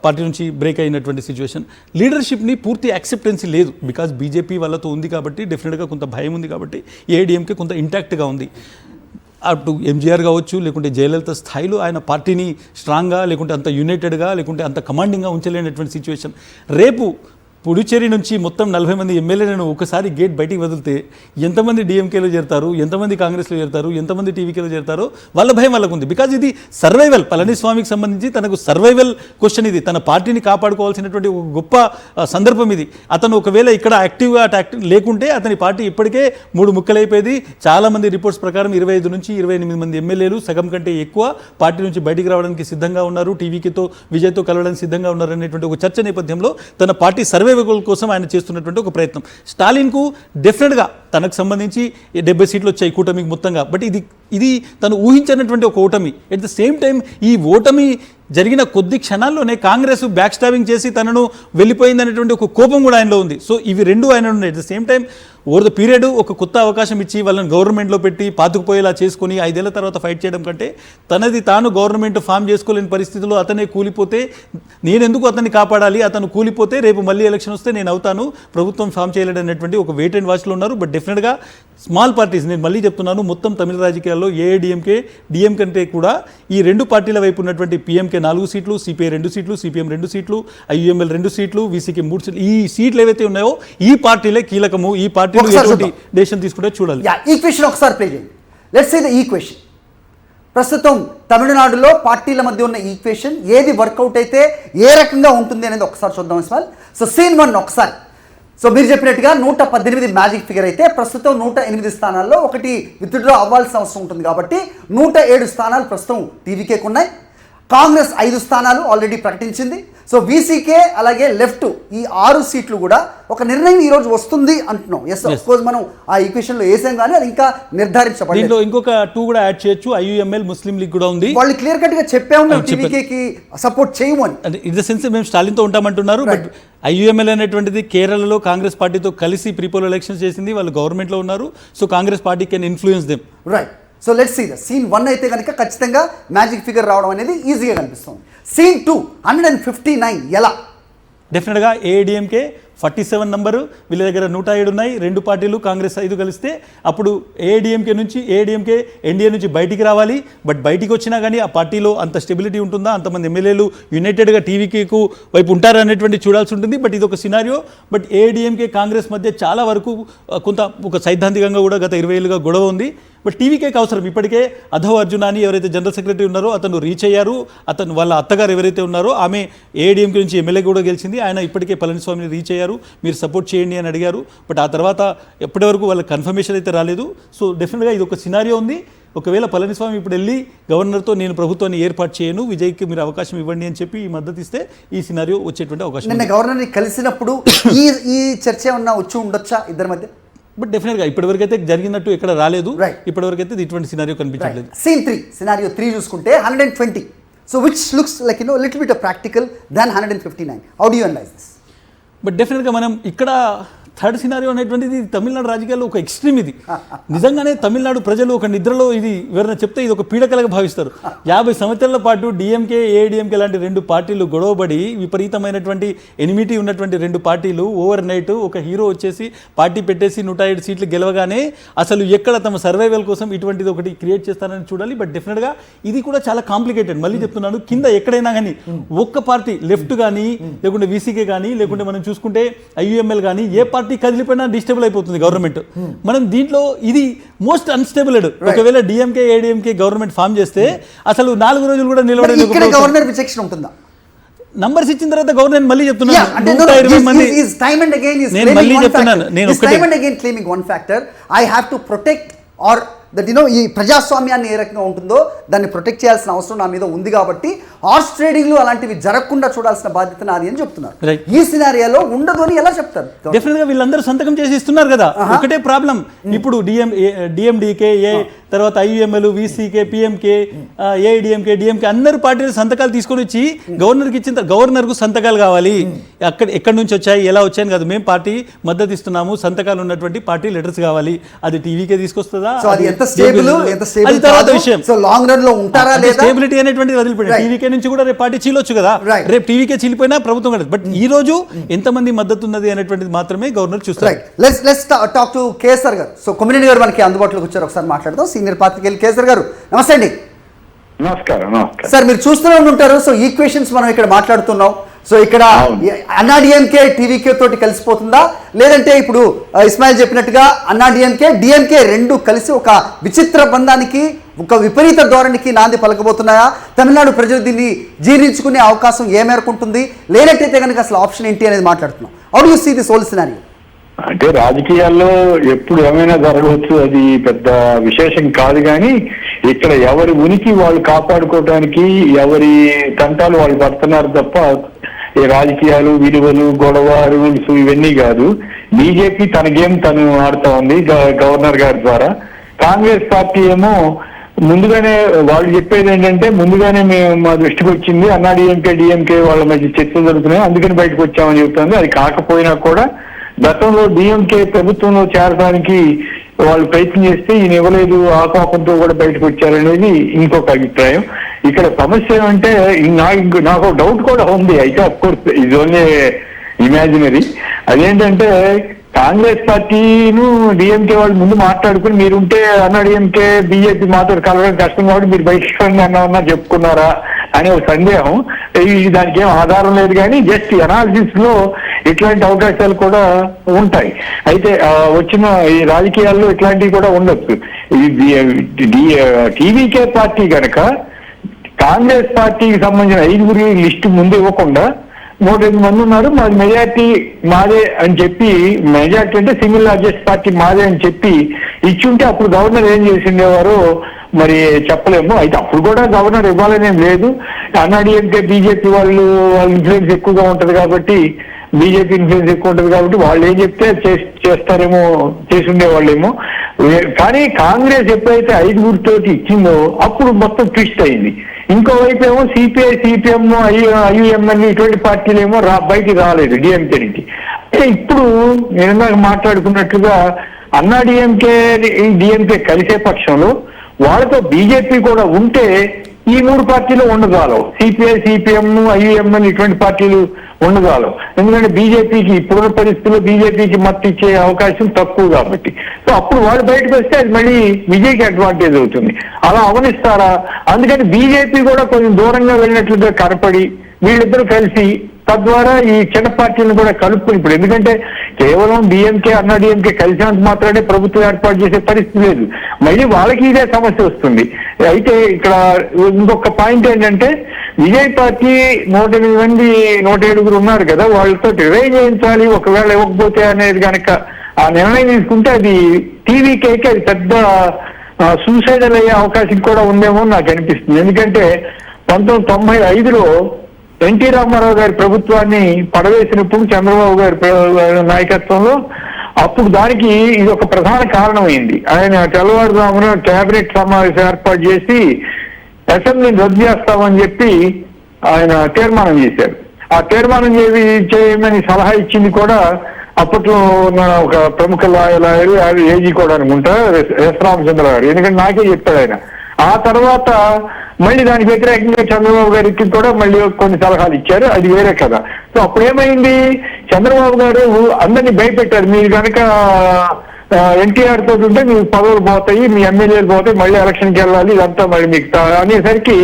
పార్టీ నుంచి బ్రేక్ అయినటువంటి సిచ్యువేషన్, లీడర్షిప్ని పూర్తి యాక్సెప్టెన్సీ లేదు. బికాజ్ బీజేపీ వాళ్ళతో ఉంది కాబట్టి డెఫినెట్గా కొంత భయం ఉంది కాబట్టి ఏఐడిఎంకే కొంత ఇంటాక్ట్గా ఉంది. అటు ఎంజీఆర్ కావచ్చు, లేకుంటే జయలలిత స్థాయిలో ఆయన పార్టీని స్ట్రాంగ్గా, లేకుంటే అంత యునైటెడ్గా, లేకుంటే అంత కమాండింగ్గా ఉంచలేనటువంటి సిచ్యువేషన్. రేపు పుడుచేరి నుంచి మొత్తం 40 మంది ఎమ్మెల్యేలను ఒకసారి గేట్ బయటికి వదిలితే ఎంతమంది డిఎంకేలో చేరతారు, ఎంతమంది కాంగ్రెస్లో చేరతారు, ఎంతమంది టీవీకేలో చేరతారో వాళ్ళ భయం వాళ్ళకు ఉంది. బికాజ్ ఇది సర్వైవల్, పళనిస్వామికి సంబంధించి తనకు సర్వైవల్ క్వశ్చన్ ఇది. తన పార్టీని కాపాడుకోవాల్సినటువంటి ఒక గొప్ప సందర్భం ఇది. అతను ఒకవేళ ఇక్కడ యాక్టివ్గా లేకుంటే అతని పార్టీ ఇప్పటికే 3 ముక్కలైపోయేది. చాలామంది రిపోర్ట్స్ ప్రకారం 25 నుంచి 28 మంది ఎమ్మెల్యేలు, సగం కంటే ఎక్కువ పార్టీ నుంచి బయటికి రావడానికి సిద్ధంగా ఉన్నారు, టీవీకేతో విజయ్తో కలవడానికి సిద్ధంగా ఉన్నారు అనేటువంటి ఒక చర్చ నేపథ్యంలో తన పార్టీ సర్వైవల్ కోసం ఆయన చేస్తున్నటువంటి ఒక ప్రయత్నం. స్టాలిన్కు డెఫినెట్గా తనకు సంబంధించి 70 సీట్లు వచ్చాయి కూటమికి మొత్తంగా. బట్ ఇది తను ఊహించినటువంటి ఒక ఓటమి. ఎట్ ద సేమ్ టైం ఈ ఓటమి జరిగిన కొద్ది క్షణాల్లోనే కాంగ్రెస్ బ్యాక్ స్టాబింగ్ చేసి తనను వెళ్ళిపోయిందనేటువంటి ఒక కోపం కూడా ఆయనలో ఉంది. సో ఇవి 2 ఆయన ఉన్నాయి. At the same time over the period ఒక కొత్త అవకాశం ఇచ్చి వాళ్ళని గవర్నమెంట్లో పెట్టి పాతుకుపోయేలా చేసుకుని 5 ఏళ్ల తర్వాత ఫైట్ చేయడం కంటే తనది తాను గవర్నమెంట్ ఫామ్ చేసుకోలేని పరిస్థితిలో అతనే కూలిపోతే నేనెందుకు అతన్ని కాపాడాలి, అతను కూలిపోతే రేపు మళ్ళీ ఎలక్షన్ వస్తే నేను అవుతాను, ప్రభుత్వం ఫామ్ చేయలేడు అనేటువంటి ఒక వెయిట్ అండ్ వాచ్లో ఉన్నారు. బట్ డెఫినెట్గా స్మాల్ పార్టీస్, నేను మళ్ళీ చెప్తున్నాను, మొత్తం తమిళ రాజకీయాల్లో ఏఐడిఎంకే, డిఎం కంటే కూడా ఈ 2 పార్టీల వైపు ఉన్నటువంటి పిఎంకే 4 సీట్లు, సిపిఐ 2 సీట్లు, సిపిఎం 2 సీట్లు, ఐయుఎంఎల్ 2 సీట్లు, వీసీకి 3 సీట్లు, ఈ సీట్లు ఏవైతే ఉన్నాయో ఈ పార్టీలే కీలకము. ఈ పార్టీలు ఎటువంటి డెసిషన్ తీసుకుంటే చూడాలి. ఈక్వేషన్ ఒకసారి ప్లే చేయండి. Let's see the equation. ప్రస్తుతం తమిళనాడులో పార్టీల మధ్య ఉన్న ఈక్వేషన్ ఏది వర్కౌట్ అయితే ఏ రకంగా ఉంటుంది అనేది ఒకసారి చూద్దాం ఇస్మాల్. సో సీన్ 1 ఒకసారి సో మీరు చెప్పినట్టుగా 118 మ్యాజిక్ ఫిగర్ అయితే ప్రస్తుతం 108 స్థానాల్లో ఒకటి విత్డ్రా అవ్వాల్సిన అవసరం ఉంటుంది కాబట్టి 107 స్థానాలు ప్రస్తుతం టీవీకేకి ఉన్నాయి. కాంగ్రెస్ 5 స్థానాలు ఆల్రెడీ ప్రకటించింది. సో వీసీకే అలాగే లెఫ్ట్ ఈ 6 సీట్లు కూడా ఒక నిర్ణయం ఈ రోజు వస్తుంది అంటున్నాం. ఎస్ ఆఫ్ కోర్స్ మనం ఆ ఈక్వేషన్ లో వేసాం కానీ అది ఇంకా నిర్ధారించబడింది. దీంట్లో ఇంకొక 2 కూడా యాడ్ చేయొచ్చు. IUML ముస్లిం లీగ్ కూడా ఉంది. వాళ్ళు క్లియర్ కట్ గా చెప్పే ఉన్నారు టీవీకేకి సపోర్ట్ చేయమని. ఇన్ ద సెన్స్ మేము స్టాలిన్తో ఉంటామంటున్నారు. బట్ IUML అనేటువంటిది కేరళలో కాంగ్రెస్ పార్టీతో కలిసి ప్రీపోల్ ఎలక్షన్స్ చేసింది. వాళ్ళు గవర్నమెంట్లో ఉన్నారు. So Congress party can influence them. Right. So let's see the scene 1 అయితే కనుక ఖచ్చితంగా మ్యాజిక్ ఫిగర్ రావడం అనేది ఈజీగా కనిపిస్తుంది. సీన్ 2 159 ఎలా? డెఫినెట్గా AADMK 47 నంబరు, వీళ్ళ దగ్గర 107 ఉన్నాయి. 2 పార్టీలు కాంగ్రెస్ 5 కలిస్తే అప్పుడు AADMK ఎన్డీఏ నుంచి బయటికి రావాలి. బట్ బయటికి వచ్చినా కానీ ఆ పార్టీలో అంత స్టెబిలిటీ ఉంటుందా, అంతమంది ఎమ్మెల్యేలు యునైటెడ్గా టీవీకేకు వైపు ఉంటారు అనేటువంటి చూడాల్సి ఉంటుంది. బట్ ఇది ఒక సినారియో. బట్ AADMK కాంగ్రెస్ మధ్య చాలా వరకు కొంత ఒక సైద్ధాంతికంగా కూడా గత 20 ఏళ్ళుగా గొడవ ఉంది. బట్ టీవీకేకి అవసరం. ఇప్పటికే అధవ్ అర్జున్ అని ఎవరైతే జనరల్ సెక్రటరీ ఉన్నారో అతను రీచ్ అయ్యారు. అతను వాళ్ళ అత్తగారు ఎవరైతే ఉన్నారో ఆమె AADMK నుంచి ఎమ్మెల్యే కూడా గెలిచింది. ఆయన ఇప్పటికే పళనిస్వామిని రీచ్ అయ్యారు. మీరు సపోర్ట్ చేయండి అని అడిగారు. బట్ ఆ తర్వాత ఎప్పటి వరకు వాళ్ళ కన్ఫర్మేషన్ అయితే రాలేదు. సో డెఫినెట్గా ఇది ఒక సినారియో ఉంది. ఒకవేళ పళనిస్వామి ఇప్పుడు వెళ్ళి గవర్నర్తో నేను ప్రభుత్వాన్ని ఏర్పాటు చేయను, విజయ్కి మీరు అవకాశం ఇవ్వండి అని చెప్పి ఈ మద్దతు ఇస్తే ఈ సినారియో వచ్చేటువంటి అవకాశం. నిన్న గవర్నర్ని కలిసినప్పుడు ఈ చర్చ ఏమన్నా వచ్చి ఉండొచ్చా ఇద్దరి మధ్య? బట్ డెఫినెట్గా ఇప్పటివరకు అయితే జరిగినట్టు ఎక్కడ రాలేదు. ఇప్పటివరకు అయితే ఇటువంటి సినారియో కనిపించలేదు. సీన్ 3 సినారియో 3 చూసుకుంటే 120. So which looks like little bit practical than 159. How do you analyse this? But డెఫినెట్గా మనం ఇక్కడ థర్డ్ సినారియో అనేటువంటిది తమిళనాడు రాజకీయాల్లో ఒక ఎక్స్ట్రీమ్. ఇది నిజంగానే తమిళనాడు ప్రజలు ఒక నిద్రలో ఇది ఎవరైనా చెప్తే ఇది ఒక పీడకలుగా భావిస్తారు. 50 సంవత్సరాల పాటు డిఎంకే AADMK లాంటి 2 పార్టీలు గొడవబడి విపరీతమైనటువంటి ఎనిమిటీ ఉన్నటువంటి 2 పార్టీలు ఓవర్ నైట్ ఒక హీరో వచ్చేసి పార్టీ పెట్టేసి 107 సీట్లు గెలవగానే అసలు ఎక్కడ తమ సర్వైవల్ కోసం ఇటువంటిది ఒకటి క్రియేట్ చేస్తారని చూడాలి. బట్ డెఫినెట్గా ఇది కూడా చాలా కాంప్లికేటెడ్. మళ్ళీ చెప్తున్నాను, కింద ఎక్కడైనా కానీ ఒక్క పార్టీ లెఫ్ట్ కానీ లేకుంటే వీసీకే కానీ లేకుంటే మనం చూసుకుంటే IUML కానీ ఏ పార్టీ కదిలిపోయినా డిస్టేబుల్ అయిపోతుంది గవర్నమెంట్. మనం దీంట్లో ఇది మోస్ట్ అన్స్టేబుల్డ్. ఒకవేళ DMK AADMK గవర్నమెంట్ ఫామ్ చేస్తే అసలు 4 రోజులు కూడా నిలబడలేదు. గవర్నర్ విచక్షణ ఉంటుందా? నంబర్స్ ఇచ్చిన తర్వాత గవర్నమెంట్ మళ్ళీ చెప్తున్నాను 120 మంది. నేను మళ్ళీ చెప్తున్నాను, నేను one factor I have to protect or that ఈ ప్రజాస్వామ్యాన్ని ఏ రకంగా ఉంటుందో దాన్ని ప్రొటెక్ట్ చేయాల్సిన అవసరం నా మీద ఉంది కాబట్టి హార్స్ ట్రేడింగ్లు అలాంటివి జరగకుండా చూడాల్సిన బాధ్యత నాది అని చెప్తున్నారు. ఈ సినారియాలో ఉండదు అని ఎలా చెప్తారు? డెఫినెట్గా వీళ్ళందరూ సంతకం చేసి ఇస్తున్నారు కదా. ఒకటే ప్రాబ్లం, ఇప్పుడు DMDK తర్వాత IUML VCK PMK AADMK DMK అందరూ పార్టీలు సంతకాలు తీసుకొని వచ్చి గవర్నర్కి ఇచ్చిన గవర్నర్కు సంతకాలు కావాలి. ఎక్కడి నుంచి వచ్చాయి ఎలా వచ్చాయని కాదు, మేము పార్టీ మద్దతు ఇస్తున్నాము, సంతకాలు ఉన్నటువంటి పార్టీ లెటర్స్ కావాలి. అది టీవీకే తీసుకొస్తుందా? స్టేబిలిటీ అనేటువంటిది వదిలిపెట్టారు. టీవీకే నుంచి కూడా రేపు పార్టీ చీలొచ్చు కదా. రేపు టీవీకే చీలిపోయినా ప్రభుత్వం కదా. బట్ ఈ రోజు ఎంతమంది మద్దతు ఉన్నది అనేటువంటిది మాత్రమే గవర్నర్ చూస్తారు. లెట్స్ టాక్ టు కేసర్ గారు. సో కొమ్మినేని గారు మనకి అందుబాటులోకి వచ్చారు, ఒకసారి మాట్లాడదాం. సీనియర్ పాత్రికేయులు కేసర్ గారు, నమస్తే అండి. నమస్కారం. సార్ మీరు చూస్తూనే ఉంటారు. సో ఈక్వేషన్స్ మనం ఇక్కడ మాట్లాడుతున్నాం. సో ఇక్కడ అన్నాడీఎంకే టీవీకే తోటి కలిసిపోతుందా, లేదంటే ఇప్పుడు ఇస్మాయిల్ చెప్పినట్టుగా అన్నాడీఎంకే డిఎంకే 2 కలిసి ఒక విచిత్ర బంధానికి ఒక విపరీత ధోరణికి నాంది పలకబోతున్నాయా? తమిళనాడు ప్రజలు దీన్ని జీర్ణించుకునే అవకాశం ఏ మేరకు ఉంటుంది? లేనట్టయితే కనుక అసలు ఆప్షన్ ఏంటి అనేది మాట్లాడుతున్నాం. How do you see this whole scenario? అంటే రాజకీయాల్లో ఎప్పుడు ఏమైనా జరగవచ్చు, అది పెద్ద విశేషం కాదు. కానీ ఇక్కడ ఎవరి ఉనికి వాళ్ళు కాపాడుకోవడానికి ఎవరి తంటాలు వాళ్ళు పడుతున్నారు తప్ప ఈ రాజకీయాలు విలువలు గొడవ రూల్స్ ఇవన్నీ కాదు. బీజేపీ తన గేమ్ తను ఆడుతా ఉంది గవర్నర్ గారి ద్వారా. కాంగ్రెస్ పార్టీ ఏమో ముందుగానే వాళ్ళు చెప్పేది ఏంటంటే ముందుగానే మేము మా దృష్టికి వచ్చింది అన్నాడీఎంకే డిఎంకే వాళ్ళ మధ్య చర్చలు జరుగుతున్నాయి, అందుకని బయటకు వచ్చామని చెబుతుంది. అది కాకపోయినా కూడా గతంలో డిఎంకే ప్రభుత్వంలో చేరడానికి వాళ్ళు ప్రయత్నం చేస్తే ఈయన ఇవ్వలేదు, ఆ కోపంతో కూడా బయటకు వచ్చారనేది ఇంకొక అభిప్రాయం. ఇక్కడ సమస్య ఏమంటే నాకు డౌట్ కూడా ఉంది. అయితే అఫ్ కోర్స్ ఇది ఓన్లీ ఇమాజినరీ. అదేంటంటే కాంగ్రెస్ పార్టీను డిఎంకే వాళ్ళు ముందు మాట్లాడుకుని మీరుంటే అన్నాడీఎంకే బీజేపీ మాతో కలవడం కష్టం కాబట్టి మీరు బయటకు అన్నా చెప్పుకున్నారా అనే ఒక సందేహం. దానికి ఏం ఆధారం లేదు, కానీ జస్ట్ అనాలిసిస్ లో ఇట్లాంటి అవకాశాలు కూడా ఉంటాయి. అయితే వచ్చిన ఈ రాజకీయాల్లో ఇట్లాంటివి కూడా ఉండొచ్చు. టీవీకే పార్టీ కనుక కాంగ్రెస్ పార్టీకి సంబంధించిన 5 లిస్టు ముందు ఇవ్వకుండా 108 మంది ఉన్నారు, మాది మెజార్టీ మాదే అని చెప్పి, మెజార్టీ అంటే సింగిల్ లార్జెస్ట్ పార్టీ మాదే అని చెప్పి ఇచ్చుంటే అప్పుడు గవర్నర్ ఏం చేసిండేవారో మరి చెప్పలేము. అయితే అప్పుడు కూడా గవర్నర్ ఇవ్వాలనేం లేదు. అన్నాడీఎంకే బీజేపీ వాళ్ళ ఇన్ఫ్లుయెన్స్ ఎక్కువగా ఉంటది కాబట్టి, బీజేపీ ఇన్ఫ్లుయెన్స్ ఎక్కువ ఉంటది కాబట్టి వాళ్ళు ఏం చెప్తే చేస్తారేమో, చేసి ఉండేవాళ్ళేమో. కానీ కాంగ్రెస్ ఎప్పుడైతే 5 తోటి ఇచ్చిందో అప్పుడు మొత్తం ట్విస్ట్ అయింది. ఇంకోవైపు ఏమో సిపిఐ, సిపిఎం, ఐయుఎంఎల్ ఇటువంటి పార్టీలు ఏమో బయటికి రాలేదు డిఎంకే నుంచి. అంటే ఇప్పుడు నేను మాట్లాడుకున్నట్లుగా డిఎంకే కలిసే పక్షంలో వాళ్ళతో బీజేపీ కూడా ఉంటే ఈ 3 పార్టీలు ఉండగాలవు. సిపిఐ, సిపిఎం, ఐయుఎంఎల్ ఇటువంటి పార్టీలు ఉండగాలవు. ఎందుకంటే బీజేపీకి ఇప్పుడున్న పరిస్థితుల్లో బీజేపీకి మద్దతు ఇచ్చే అవకాశం తక్కువ కాబట్టి. సో అప్పుడు వాళ్ళు బయటకు వస్తే అది మళ్ళీ విజయ్కి అడ్వాంటేజ్ అవుతుంది. అలా అవనిస్తారా? అందుకని బీజేపీ కూడా కొంచెం దూరంగా వెళ్ళినట్లుగా కనపడి వీళ్ళిద్దరూ కలిసి తద్వారా ఈ చిన్న పార్టీలను కూడా కలుపుకుని, ఇప్పుడు ఎందుకంటే కేవలం డిఎంకే డిఎంకే కలిసినంత మాత్రమే ప్రభుత్వం ఏర్పాటు చేసే పరిస్థితి లేదు. మళ్ళీ వాళ్ళకి ఇదే సమస్య వస్తుంది. అయితే ఇక్కడ ఇంకొక పాయింట్ ఏంటంటే విజయ్ పార్టీ 108 మంది 107 ఉన్నారు కదా, వాళ్ళతో రివైన్ చేయించాలి ఒకవేళ ఇవ్వకపోతే అనేది కనుక ఆ నిర్ణయం తీసుకుంటే అది టీవీకేకి అది పెద్ద సూసైడల్ అయ్యే అవకాశం కూడా ఉందేమో నాకు అనిపిస్తుంది. ఎందుకంటే 1995లో ఎన్టీ రామారావు గారి ప్రభుత్వాన్ని పడవేసినప్పుడు చంద్రబాబు గారి నాయకత్వంలో అప్పుడు దానికి ఇది ఒక ప్రధాన కారణమైంది. ఆయన తెల్లవారుజామున కేబినెట్ సమావేశం ఏర్పాటు చేసి అసెంబ్లీని రద్దు చేస్తామని చెప్పి ఆయన తీర్మానం చేశారు. ఆ తీర్మానం చేయమని సలహా ఇచ్చింది కూడా అప్పట్లో ఉన్న ఒక ప్రముఖ లాయర్ ఏజీ కూడా అనుకుంటా, ఎస్ రామచంద్ర గారు. ఎందుకంటే నాకే చెప్పాడు ఆయన. ఆ తర్వాత మళ్ళీ దానికి వ్యతిరేకంగా చంద్రబాబు గారికి కూడా మళ్ళీ కొన్ని సలహాలు ఇచ్చారు, అది వేరే కదా. సో అప్పుడు ఏమైంది, చంద్రబాబు గారు అందరినీ భయపెట్టారు, మీరు కనుక ఎన్టీఆర్ తోటి ఉంటే మీ పదవులు పోతాయి, మీ ఎమ్మెల్యేలు పోతాయి, మళ్ళీ ఎలక్షన్కి వెళ్ళాలి, ఇదంతా మళ్ళీ మీకు అనేసరికి